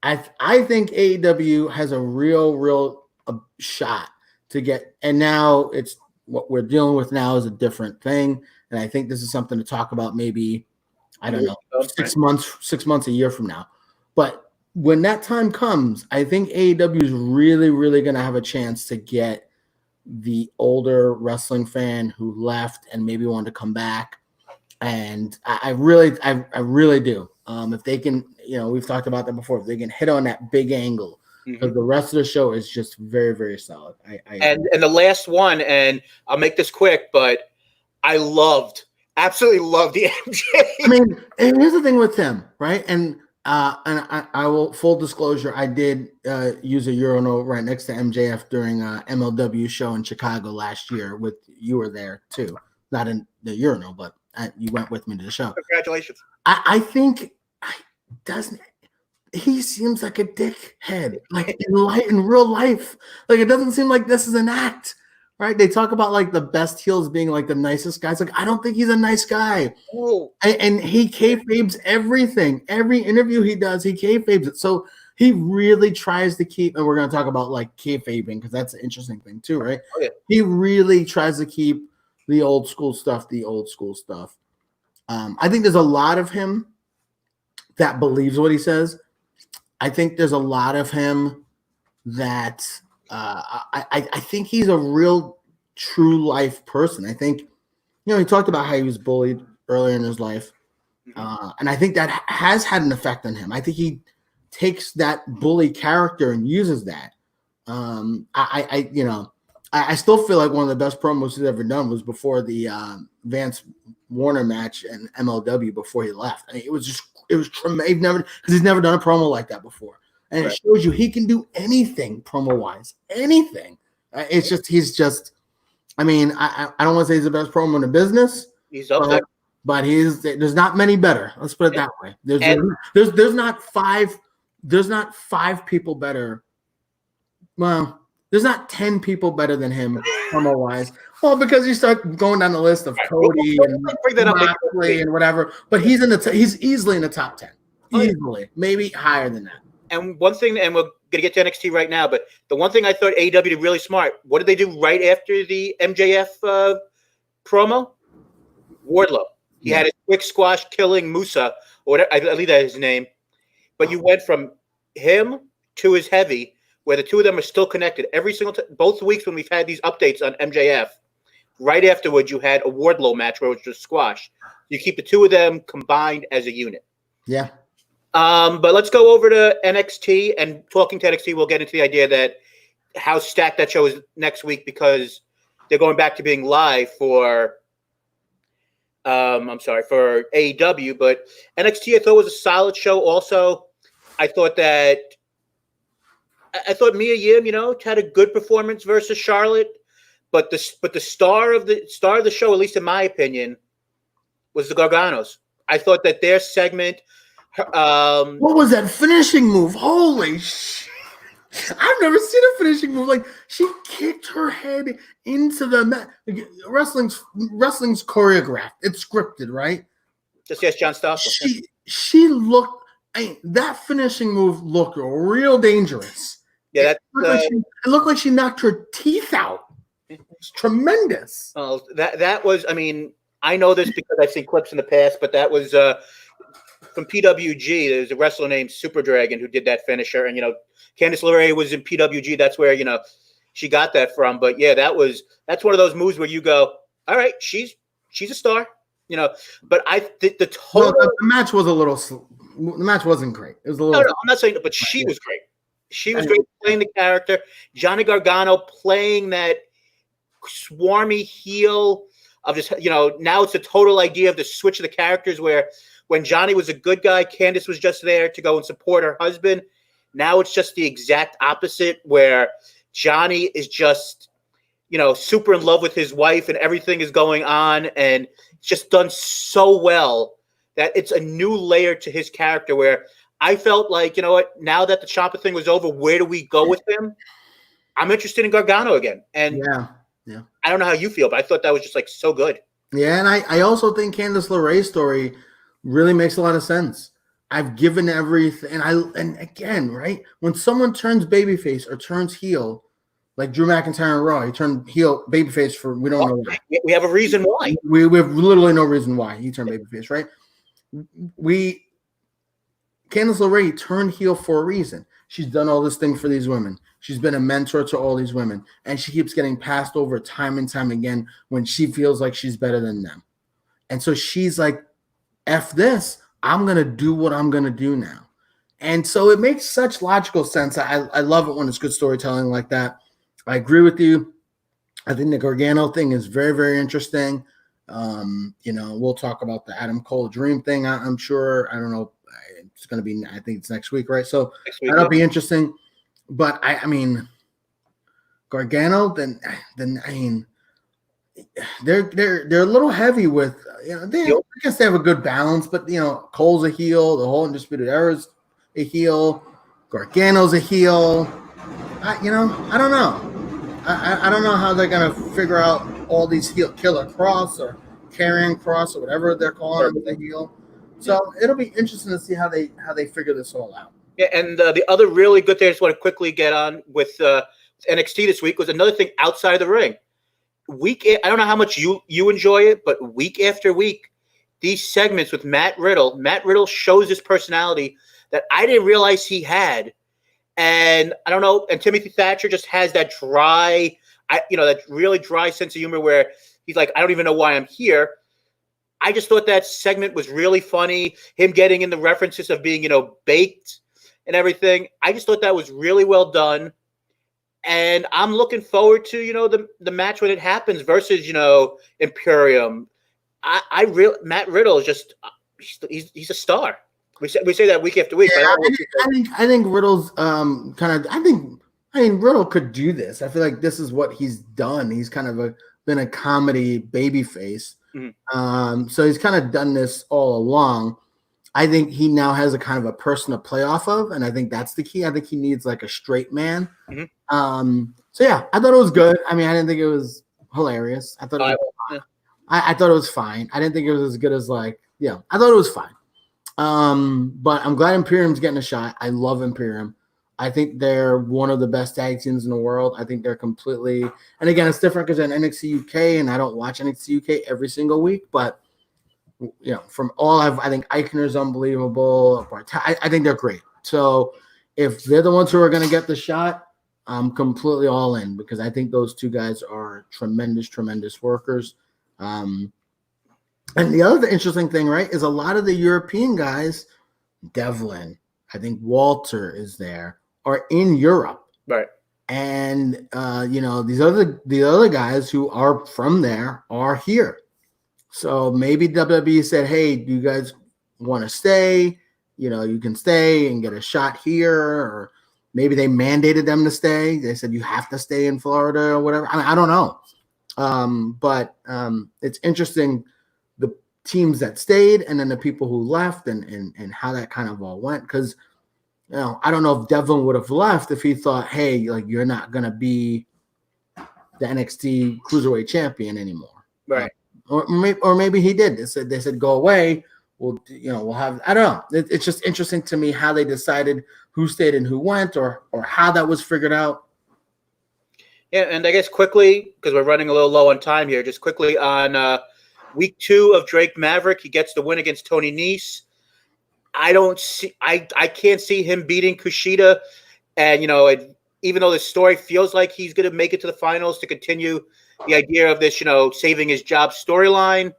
I think AEW has a real shot to get, and now it's what we're dealing with now is a different thing, and I think this is something to talk about maybe, I don't know, 6 months, a year from now. But when that time comes, I think AEW is really going to have a chance to get the older wrestling fan who left and maybe wanted to come back, and I really do. If they can, we've talked about that before. If they can hit on that big angle, because the rest of the show is just very solid. And the last one, and I'll make this quick, but I absolutely loved the MJ. I mean, and here's the thing with him, right? And I will, full disclosure, I did use a urinal right next to MJF during a MLW show in Chicago last year. You were there too, not in the urinal, but you went with me to the show. Congratulations. I think he seems like a dickhead, like in real life. Like, it doesn't seem like this is an act, right? They talk about like the best heels being like the nicest guys. Like, I don't think he's a nice guy. Oh. And he kayfabes everything. Every interview he does, he kayfabes it. So he really tries to keep, and we're going to talk about like kayfabing because that's an interesting thing too, right? Oh, yeah. He really tries to keep the old school stuff. I think there's a lot of him that believes what he says. I think there's a lot of him that I think he's a real true life person. I think, he talked about how he was bullied earlier in his life. And I think that has had an effect on him. I think he takes that bully character and uses that. I still feel like one of the best promos he's ever done was before the Vance Warner match and MLW before he left. I mean, it was tremendous. He's never done a promo like that before. And It shows you he can do anything promo-wise. Anything. He's just, I mean, I don't want to say he's the best promo in the business. He's up there. But there's not many better. Let's put it that way. There's not five people better well, there's not 10 people better than him promo-wise. Well, because you start going down the list of Cody and Moxley and whatever, but he's easily in the top 10. Easily. Maybe higher than that. And one thing, and we're going to get to NXT right now, but the one thing I thought AEW did really smart, what did they do right after the MJF promo? Wardlow. He had a quick squash killing Musa, or whatever, I believe that's his name. But you went from him to his heavy, where the two of them are still connected. Every single time, both weeks when we've had these updates on MJF, right afterwards you had a Wardlow match where it was just squash. You keep the two of them combined as a unit. Yeah. But let's go over to NXT, and talking to NXT, we'll get into the idea that how stacked that show is next week because they're going back to being live for for AEW, but NXT I thought was a solid show. Also, I thought Mia Yim, had a good performance versus Charlotte, but the star of the show, at least in my opinion, was the Garganos. I thought that their segment. What was that finishing move? Holy shit. I've never seen a finishing move. Like, she kicked her head into the mat. Like, wrestling's choreographed. It's scripted, right? Just yes, John Stossel. She looked. That finishing move looked real dangerous. Yeah, it looked like she knocked her teeth out. It was tremendous. Oh, that was. I mean, I know this because I've seen clips in the past, but that was from PWG. There's a wrestler named Super Dragon who did that finisher, and Candice LeRae was in PWG. That's where she got that from. But yeah, that's one of those moves where you go, all right, she's a star, But the total the match was a little. The match wasn't great. It was a little. No, I'm not saying that, but she was great. She was great playing the character. Johnny Gargano playing that swarmy heel of just now it's a total idea of the switch of the characters where when Johnny was a good guy, Candice was just there to go and support her husband. Now it's just the exact opposite where Johnny is just, super in love with his wife and everything is going on. And it's just done so well that it's a new layer to his character where I felt like, now that the Ciampa thing was over, where do we go with him? I'm interested in Gargano again. And yeah. I don't know how you feel, but I thought that was just so good. Yeah. And I also think Candice LeRae's story really makes a lot of sense. I've given everything, and again, right? When someone turns babyface or turns heel, like Drew McIntyre and Raw, he turned heel babyface for we don't know why. We have a reason why. We have literally no reason why he turned babyface, right? Candice LeRae turned heel for a reason. She's done all this thing for these women. She's been a mentor to all these women, and she keeps getting passed over time and time again when she feels like she's better than them. And so she's like, F this, I'm going to do what I'm going to do now. And so it makes such logical sense. I love it when it's good storytelling like that. I agree with you. I think the Gargano thing is very, very interesting. We'll talk about the Adam Cole Dream thing, I'm sure. I don't know. It's going to be, I think it's next week, right? So that'll be interesting. But I mean, Gargano, then I mean, they're a little heavy with I guess they have a good balance, but Cole's a heel, the whole Undisputed Era's a heel, Gargano's a heel. I don't know. I don't know how they're gonna figure out all these heel Killer Cross or Karrion Cross or whatever they're calling the heel. So it'll be interesting to see how they figure this all out. Yeah, and the other really good thing I just want to quickly get on with NXT this week was another thing outside of the ring. I don't know how much you enjoy it, but week after week, these segments with Matt Riddle shows his personality that I didn't realize he had. And I don't know, and Timothy Thatcher just has that dry, that really dry sense of humor where he's like, I don't even know why I'm here. I just thought that segment was really funny. Him getting in the references of being, baked and everything. I just thought that was really well done. And I'm looking forward to, the match when it happens versus, Imperium. Matt Riddle is just, he's a star. We say that week after week. Yeah, I think Riddle's Riddle could do this. I feel like this is what he's done. He's kind of been a comedy babyface. Mm-hmm. So he's kind of done this all along. I think he now has a kind of a person to play off of, and I think that's the key. I think he needs like a straight man. Mm-hmm. So yeah, I thought it was good. I mean, I didn't think it was hilarious. I thought it was, I thought it was fine. I didn't think it was as good as I thought it was fine. But I'm glad Imperium's getting a shot. I love Imperium. I think they're one of the best tag teams in the world. I think they're completely, and again, it's different because in NXT UK, and I don't watch NXT UK every single week, but from all I think Eichner's unbelievable. I think they're great. So if they're the ones who are going to get the shot, I'm completely all in because I think those two guys are tremendous, tremendous workers. And the other interesting thing, right, is a lot of the European guys, Devlin, I think Walter is there, are in Europe. Right. And, the other guys who are from there are here. So maybe WWE said, hey, do you guys want to stay? You can stay and get a shot here. Or maybe they mandated them to stay. They said you have to stay in Florida or whatever. I mean, I don't know. But it's interesting, the teams that stayed and then the people who left and how that kind of all went. Because, I don't know if Devlin would have left if he thought, hey, you're not going to be the NXT Cruiserweight champion anymore. Right. Or maybe he did. They said go away. We'll have. I don't know. It's just interesting to me how they decided who stayed and who went, or how that was figured out. Yeah, and I guess quickly because we're running a little low on time here. Just quickly on week 2 of Drake Maverick, he gets the win against Tony Nese. I can't see him beating Kushida, and even though the story feels like he's going to make it to the finals to continue the idea of this, saving his job storyline.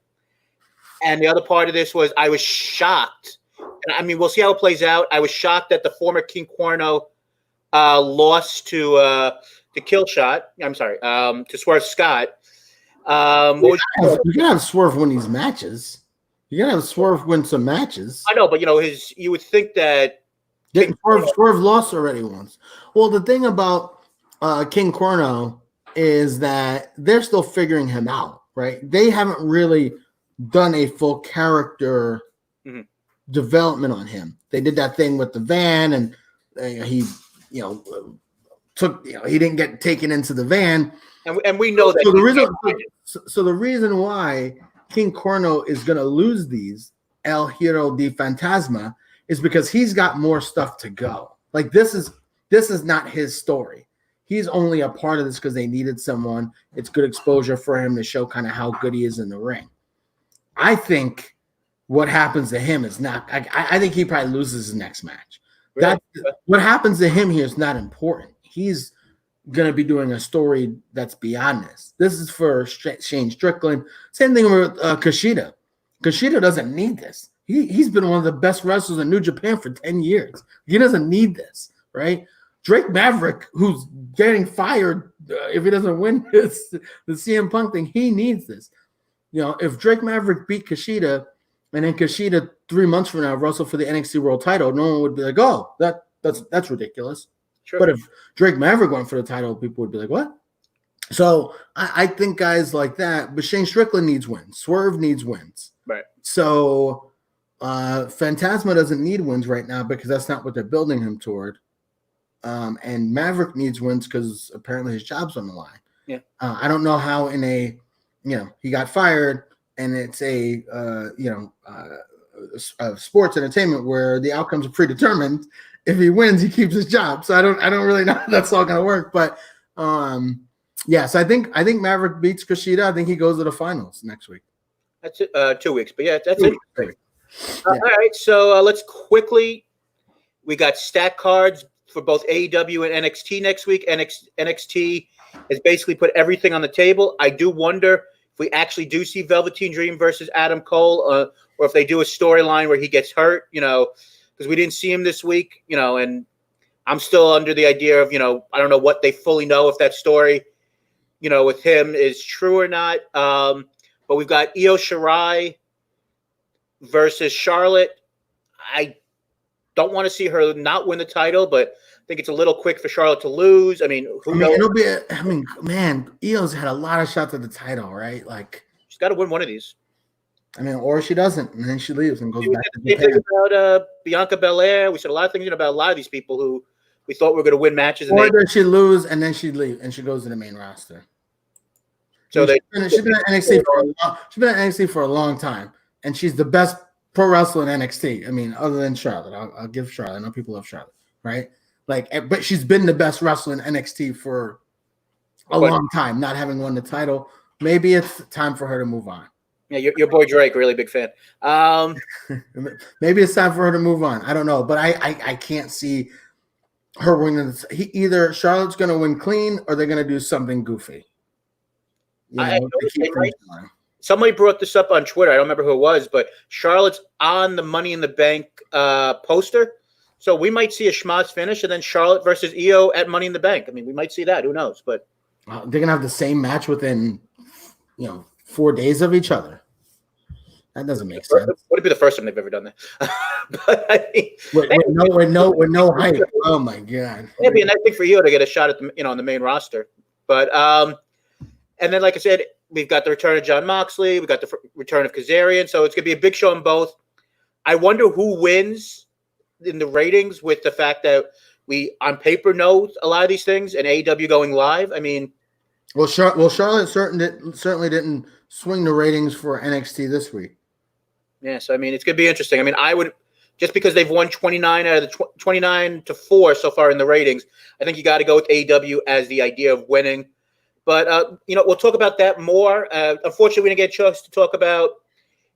And the other part of this was I was shocked. And I mean, we'll see how it plays out. I was shocked that the former King Cuerno lost to Killshot. I'm sorry, to Swerve Scott. You can have Swerve win these matches. You can have Swerve win some matches. I know, but you would think that Swerve lost already once. Well, the thing about King Cuerno is that they're still figuring him out, right? They haven't really done a full character development on him. They did that thing with the van, and he didn't get taken into the van, and we know that. So the reason why King Cuerno is going to lose these El Hero de Fantasma is because he's got more stuff to go. This is not his story. He's only a part of this because they needed someone. It's good exposure for him to show kind of how good he is in the ring. I think what happens to him is not. I think he probably loses his next match. Really? What happens to him here is not important. He's going to be doing a story that's beyond this. This is for Shane Strickland. Same thing with Kushida. Kushida doesn't need this. He's been one of the best wrestlers in New Japan for 10 years. He doesn't need this, right? Drake Maverick, who's getting fired if he doesn't win the CM Punk thing, he needs this. If Drake Maverick beat Kushida, and then Kushida 3 months from now wrestle for the NXT World Title, no one would be like, "Oh, that's ridiculous." Sure. But if Drake Maverick went for the title, people would be like, "What?" So I think guys like that. But Shane Strickland needs wins. Swerve needs wins. Right. So Phantasma doesn't need wins right now because that's not what they're building him toward. And Maverick needs wins because apparently his job's on the line. Yeah. I don't know how he got fired and it's a sports entertainment where the outcomes are predetermined. If he wins, he keeps his job. So I don't really know how that's all going to work. But so I think Maverick beats Kushida. I think he goes to the finals next week. That's it. 2 weeks, but that's it. All right, so let's quickly. We got stat cards for both AEW and NXT next week. NXT has basically put everything on the table. I do wonder if we actually do see Velveteen Dream versus Adam Cole, or if they do a storyline where he gets hurt, because we didn't see him this week, and I'm still under the idea of, I don't know what they fully know if that story, with him is true or not. But we've got Io Shirai versus Charlotte. I don't want to see her not win the title, but I think it's a little quick for Charlotte to lose. I mean, who knows? Man, Io's had a lot of shots at the title, right? Like, she's got to win one of these. I mean, or she doesn't, and then she leaves and goes back to Japan. Japan. About Bianca Belair. We said a lot of things about a lot of these people who we thought were going to win matches. Or does she lose and then she leave and she goes to the main roster? So she's been at NXT for a long time, and she's the best pro wrestler in NXT. I mean, other than Charlotte, I'll give Charlotte. I know people love Charlotte, right? Like, but she's been the best wrestler in NXT for a long time, not having won the title. Maybe it's time for her to move on. Yeah, your boy Drake, really big fan. Maybe it's time for her to move on. I don't know, but I can't see her winning. Either Charlotte's going to win clean, or they're going to do something goofy. Somebody brought this up on Twitter. I don't remember who it was, but Charlotte's on the Money in the Bank poster. So we might see a schmoz finish, and then Charlotte versus Io at Money in the Bank. I mean, we might see that. Who knows? But they're going to have the same match within, 4 days of each other. That doesn't make sense. Would it be the first time they've ever done that? But I mean, with no hype. Oh my god! It'd be a nice thing for Io to get a shot at the on the main roster. But and then, like I said, we've got the return of Jon Moxley. We got the return of Kazarian. So it's going to be a big show in both. I wonder who wins in the ratings with the fact that we, on paper, know a lot of these things, and AEW going live. I mean, Charlotte certainly didn't swing the ratings for NXT this week. Yeah, so I mean, it's going to be interesting. I mean, I would, just because they've won 29 out of the 29-4 so far in the ratings, I think you got to go with AEW as the idea of winning. But, we'll talk about that more. Unfortunately, we didn't get a chance to talk about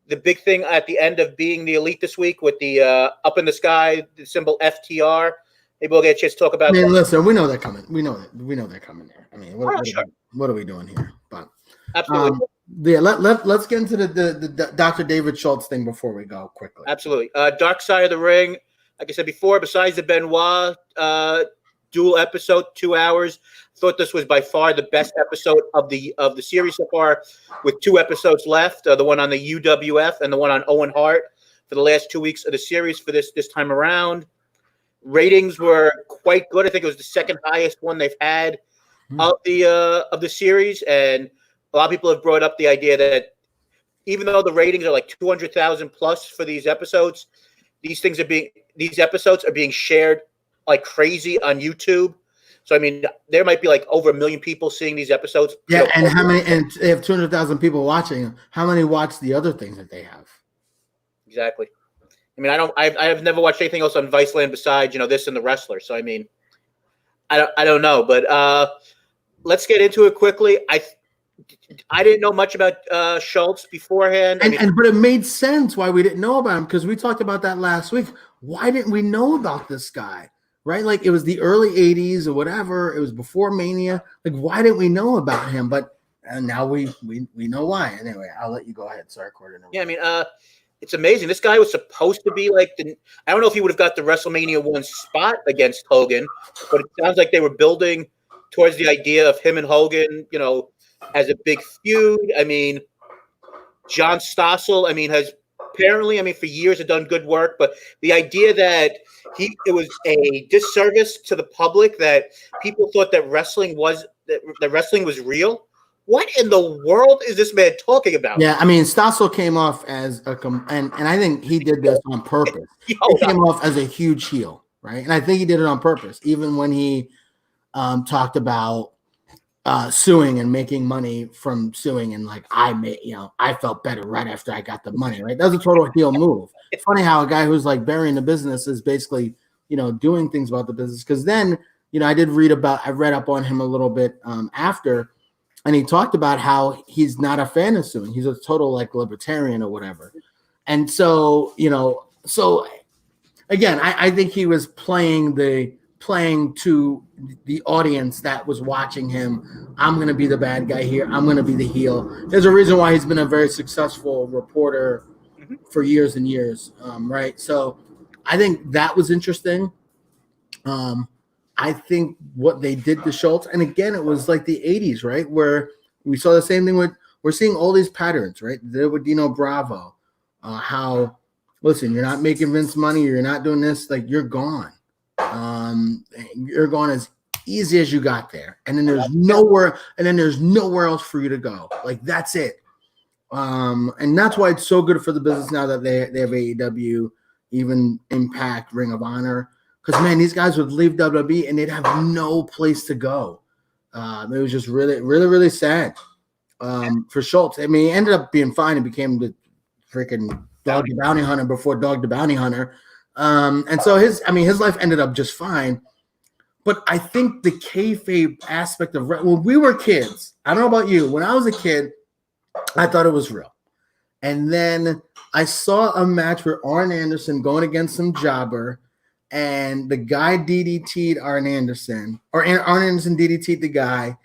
the big thing at the end of being the Elite this week with the up in the sky, the symbol FTR. Maybe we'll get a chance to talk about that. Listen, we know they're coming. We know they're coming there. I mean, what are we doing here? But absolutely. Let's get into the Dr. David Schultz thing before we go quickly. Absolutely. Dark Side of the Ring, like I said before, besides the Benoit dual episode, 2 hours, thought this was by far the best episode of the series so far, with 2 episodes left, the one on the UWF and the one on Owen Hart for the last 2 weeks of the series for this time around. Ratings were quite good. I think it was the second highest one they've had of the series, and a lot of people have brought up the idea that even though the ratings are like 200,000 plus for these episodes, these episodes are being shared like crazy on YouTube. So I mean, there might be like over 1 million people seeing these episodes. Yeah, and how many? And they have 200,000 people watching. How many watch the other things that they have? Exactly. I mean, I have never watched anything else on Viceland besides this and The Wrestler. So I mean, I don't know, but let's get into it quickly. I didn't know much about Schultz beforehand. But it made sense why we didn't know about him, because we talked about that last week. Why didn't we know about this guy? Right? Like, it was the early 80s or whatever. It was before Mania. Like, why didn't we know about him? But now we know why. Anyway, I'll let you go ahead. Sorry, Corey. Yeah, I mean, it's amazing. This guy was supposed to be like I don't know if he would have got the WrestleMania 1 spot against Hogan, but it sounds like they were building towards the idea of him and Hogan, as a big feud. I mean, John Stossel, has apparently, for years have done good work, but the idea that it was a disservice to the public that people thought that wrestling was real. What in the world is this man talking about? Yeah, Stossel came off as and I think he did this on purpose. He came off as a huge heel, right? And I think he did it on purpose, even when he talked about suing and making money from suing, and like I felt better right after I got the money, right? That was a total heel move. It's funny how a guy who's like burying the business is basically doing things about the business, because then I read up on him a little bit after, and he talked about how he's not a fan of suing. He's a total like libertarian or whatever. And so again, I think he was playing to the audience that was watching him. I'm going to be the bad guy here. I'm going to be the heel. There's a reason why he's been a very successful reporter for years and years, right? So I think that was interesting. I think what they did to Schultz, and again, it was like the 80s, right? Where we saw the same thing we're seeing all these patterns, right? There with Dino Bravo, how, listen, you're not making Vince money, you're not doing this, like you're gone. You're gone as easy as you got there, and then there's nowhere else for you to go. Like, that's it. And that's why it's so good for the business now that they have AEW, even Impact, Ring of Honor. Because, man, these guys would leave WWE and they'd have no place to go. It was just really, really, really sad for Schultz. I mean, he ended up being fine and became the freaking Dog the Bounty Hunter before Dog the Bounty Hunter. And so his life ended up just fine. But I think the kayfabe aspect of when we were kids, I don't know about you, when I was a kid, I thought it was real. And then I saw a match where Arn Anderson going against some jobber, and the guy DDT'd Arn Anderson, or Arn Anderson DDT'd the guy.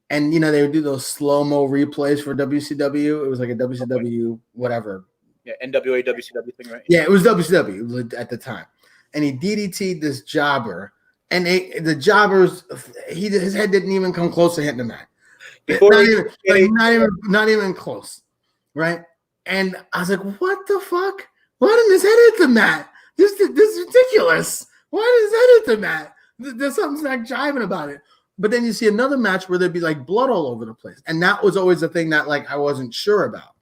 And, they would do those slow-mo replays for WCW. It was like a WCW whatever. Yeah, NWA, WCW thing, right? Yeah, it was WCW at the time. And he DDT'd this jobber. And the jobbers, his head didn't even come close to hitting the mat. Not even close, right? And I was like, "What the fuck? Why didn't his head hit the mat? This is ridiculous. Why did his head hit the mat? There's something's not jiving about it." But then you see another match where there'd be like blood all over the place, and that was always the thing that I wasn't sure about.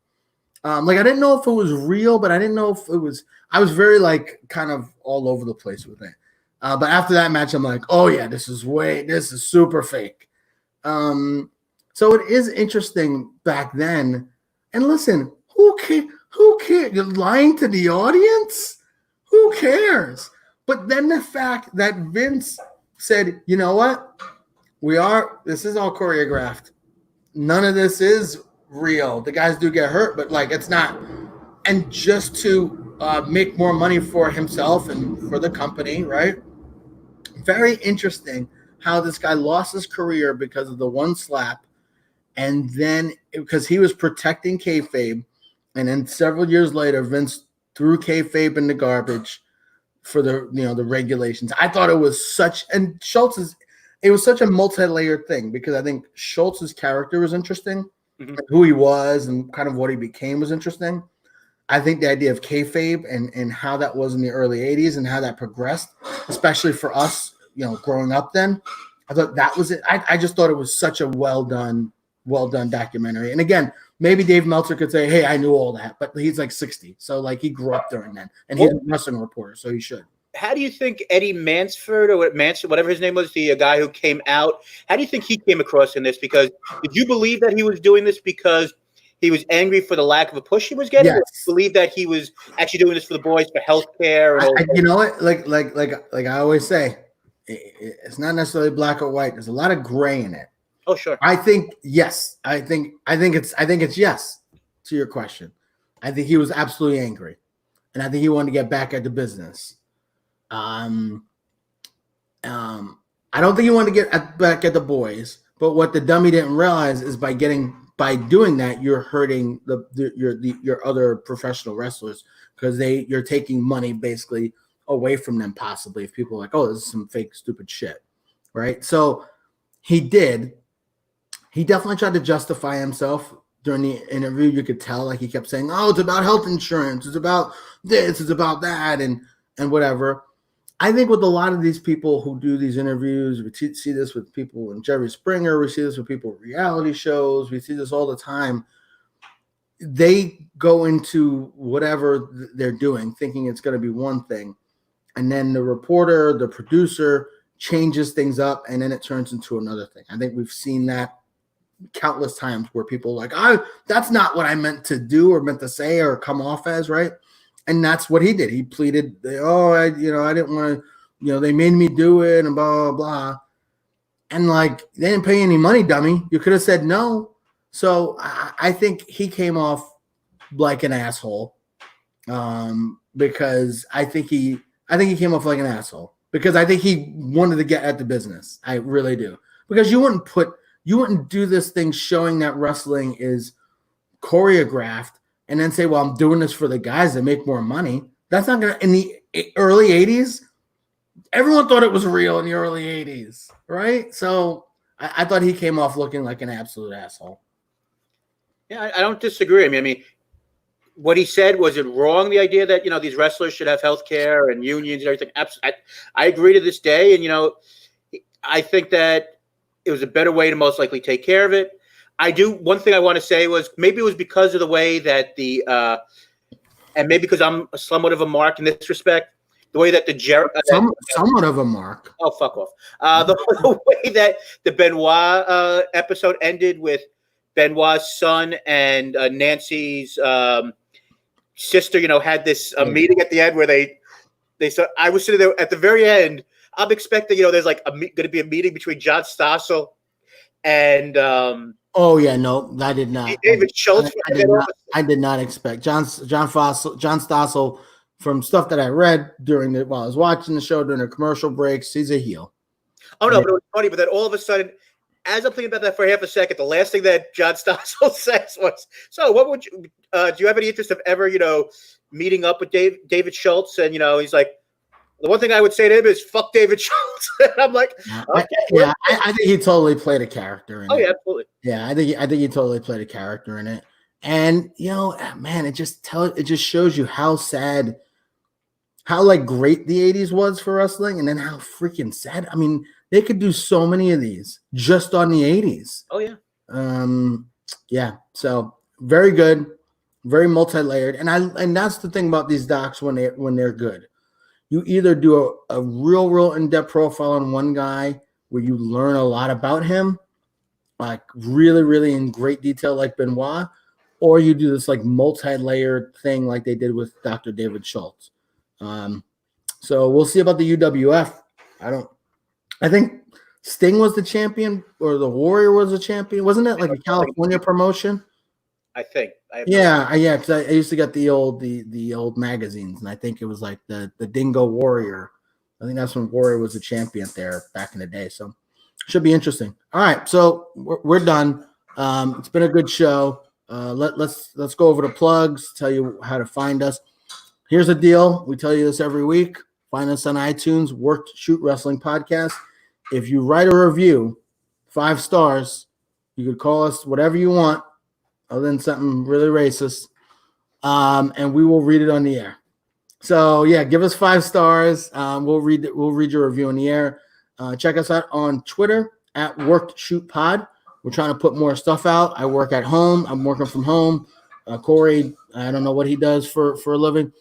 I didn't know if it was real, but I didn't know if it was. I was very kind of all over the place with it. But after that match, I'm like, oh yeah, this is super fake. So it is interesting back then. And listen, who cares? You're lying to the audience? Who cares? But then the fact that Vince said, you know what? This is all choreographed. None of this is real. The guys do get hurt, but it's not. And just to make more money for himself and for the company, right? Very interesting how this guy lost his career because of the one slap, and then because he was protecting kayfabe, and then several years later, Vince threw kayfabe in the garbage for the regulations. I thought it was such a multi-layered thing, because I think Schultz's character was interesting, who he was and kind of what he became was interesting. I think the idea of kayfabe and how that was in the early 80s and how that progressed, especially for us, growing up then, I thought that was it. I just thought it was such a well done documentary. And again, maybe Dave Meltzer could say, hey, I knew all that, but he's 60. So he grew up during that, and he's a wrestling reporter, so he should. How do you think Eddie Mansford, or whatever his name was, the guy who came out, how do you think he came across in this? Because did you believe that he was doing this because he was angry for the lack of a push he was getting? Yes. Or believe that he was actually doing this for the boys, for healthcare? You know what? Like I always say, it's not necessarily black or white. There's a lot of gray in it. Oh, sure. I think yes. I think it's yes to your question. I think he was absolutely angry, and I think he wanted to get back at the business. I don't think he wanted to get back at the boys, but what the dummy didn't realize is by doing that, you're hurting your other professional wrestlers, because you're taking money basically away from them, possibly, if people are like, oh, this is some fake stupid shit, right? So he definitely tried to justify himself during the interview. You could tell he kept saying, oh, it's about health insurance, it's about this, it's about that, and whatever. I think with a lot of these people who do these interviews, we see this with people in Jerry Springer, we see this with people in reality shows, we see this all the time. They go into whatever they're doing thinking it's going to be one thing, and then the reporter, the producer changes things up, and then it turns into another thing. I think we've seen that countless times where people are like, that's not what I meant to do or meant to say or come off as, right? And that's what he did. He pleaded, I didn't want to, they made me do it and blah, blah, blah. And they didn't pay any money, dummy. You could have said no. So I think he came off like an asshole, because I think he came off like an asshole because I think he wanted to get at the business. I really do. Because you wouldn't do this thing showing that wrestling is choreographed and then say, well, I'm doing this for the guys that make more money. That's not going to, in the early 80s, everyone thought it was real in the early 80s, right? So I thought he came off looking like an absolute asshole. Yeah, I don't disagree. I mean, what he said, was it wrong, the idea that, these wrestlers should have health care and unions and everything? I agree to this day. And, I think that it was a better way to most likely take care of it. I do. One thing I want to say was maybe it was because of the way that and maybe because I'm somewhat of a mark in this respect, the way that somewhat of a mark. Oh, fuck off. The way that the Benoit episode ended with Benoit's son and Nancy's sister, had this meeting at the end where they saw. I was sitting there at the very end. I'm expecting, there's like going to be a meeting between John Stossel and oh yeah, no, I did not. David Schultz. I did not expect John Stossel, from stuff that I read while I was watching the show during the commercial breaks. He's a heel. Oh no, but it was funny. But then all of a sudden, as I'm thinking about that for half a second, the last thing that John Stossel says was, "So, what would you? Do you have any interest of ever, meeting up with David Schultz?" And he's like, "The one thing I would say to him is fuck David Schultz." And I'm like, okay, I think he totally played a character in it. Oh yeah, absolutely. Yeah, I think he totally played a character in it. And man, it just shows you how sad, how like great the 80s was for wrestling, and then how freaking sad. I mean, they could do so many of these just on the 80s. Oh yeah. Yeah. So very good, very multi-layered, and that's the thing about these docs when they're good. You either do a real in-depth profile on one guy where you learn a lot about him, like really, really in great detail, like Benoit, or you do this like multi-layered thing like they did with Dr. David Schultz. So we'll see about the UWF. I think Sting was the champion, or the Warrior was the champion. Wasn't it like a California promotion? I think. Yeah. Because I used to get the old magazines, and I think it was like the Dingo Warrior. I think that's when Warrior was the champion there back in the day. So should be interesting. All right, so we're done. It's been a good show. Let's go over the plugs. Tell you how to find us. Here's the deal. We tell you this every week. Find us on iTunes. Work Shoot Wrestling Podcast. If you write a review, 5 stars, you could call us whatever you want, other than something really racist, and we will read it on the air. So yeah, give us 5 stars. We'll read your review on the air. Check us out on Twitter at Work Shoot Pod. We're trying to put more stuff out. I work at home. I'm working from home. Corey, I don't know what he does for a living.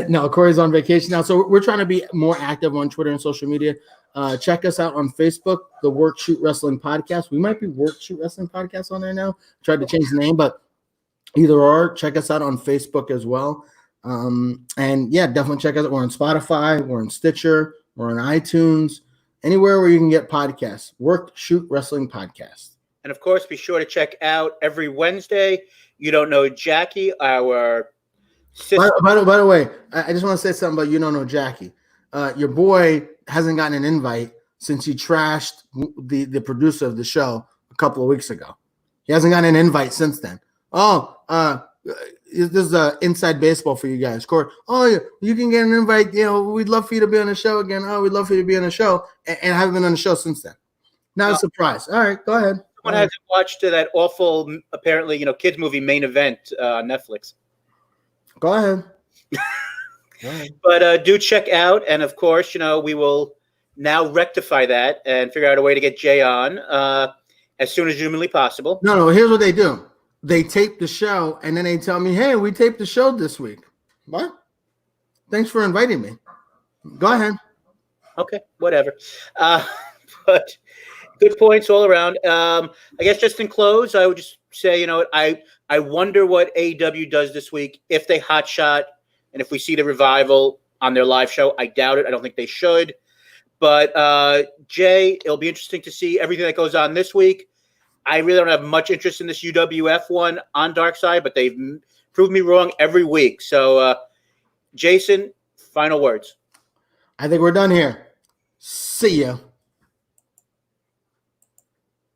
No, Corey's on vacation now. So we're trying to be more active on Twitter and social media. Check us out on Facebook, the Work Shoot Wrestling Podcast. We might be Work Shoot Wrestling Podcast on there now. Tried to change the name, but either or, check us out on Facebook as well. And yeah, definitely check us out. We're on Spotify, we're on Stitcher, we're on iTunes, anywhere where you can get podcasts. Work Shoot Wrestling Podcast. And of course, be sure to check out every Wednesday. You Don't Know Jackie, our sister. By the way, I just want to say something about You Don't Know Jackie. Your boy hasn't gotten an invite since he trashed the producer of the show a couple of weeks ago. He hasn't gotten an invite since then. This is inside baseball for you guys. Corey, you can get an invite. We'd love for you to be on the show again. We'd love for you to be on the show. And I haven't been on the show since then. Not a surprise. All right, go ahead. Someone hasn't watched that awful, apparently, kids movie Main Event on Netflix. Go ahead. But do check out, and of course, we will now rectify that and figure out a way to get Jay on as soon as humanly possible. No, here's what they do. They tape the show, and then they tell me, hey, we taped the show this week. What? Thanks for inviting me. Go ahead. Okay, whatever. But good points all around. I guess just in close, I would just say, I wonder what AEW does this week, if they hotshot, and if we see the Revival on their live show. I doubt it. I don't think they should. But, Jay, it'll be interesting to see everything that goes on this week. I really don't have much interest in this UWF one on Darkside, but they've proved me wrong every week. So, Jason, final words. I think we're done here. See ya.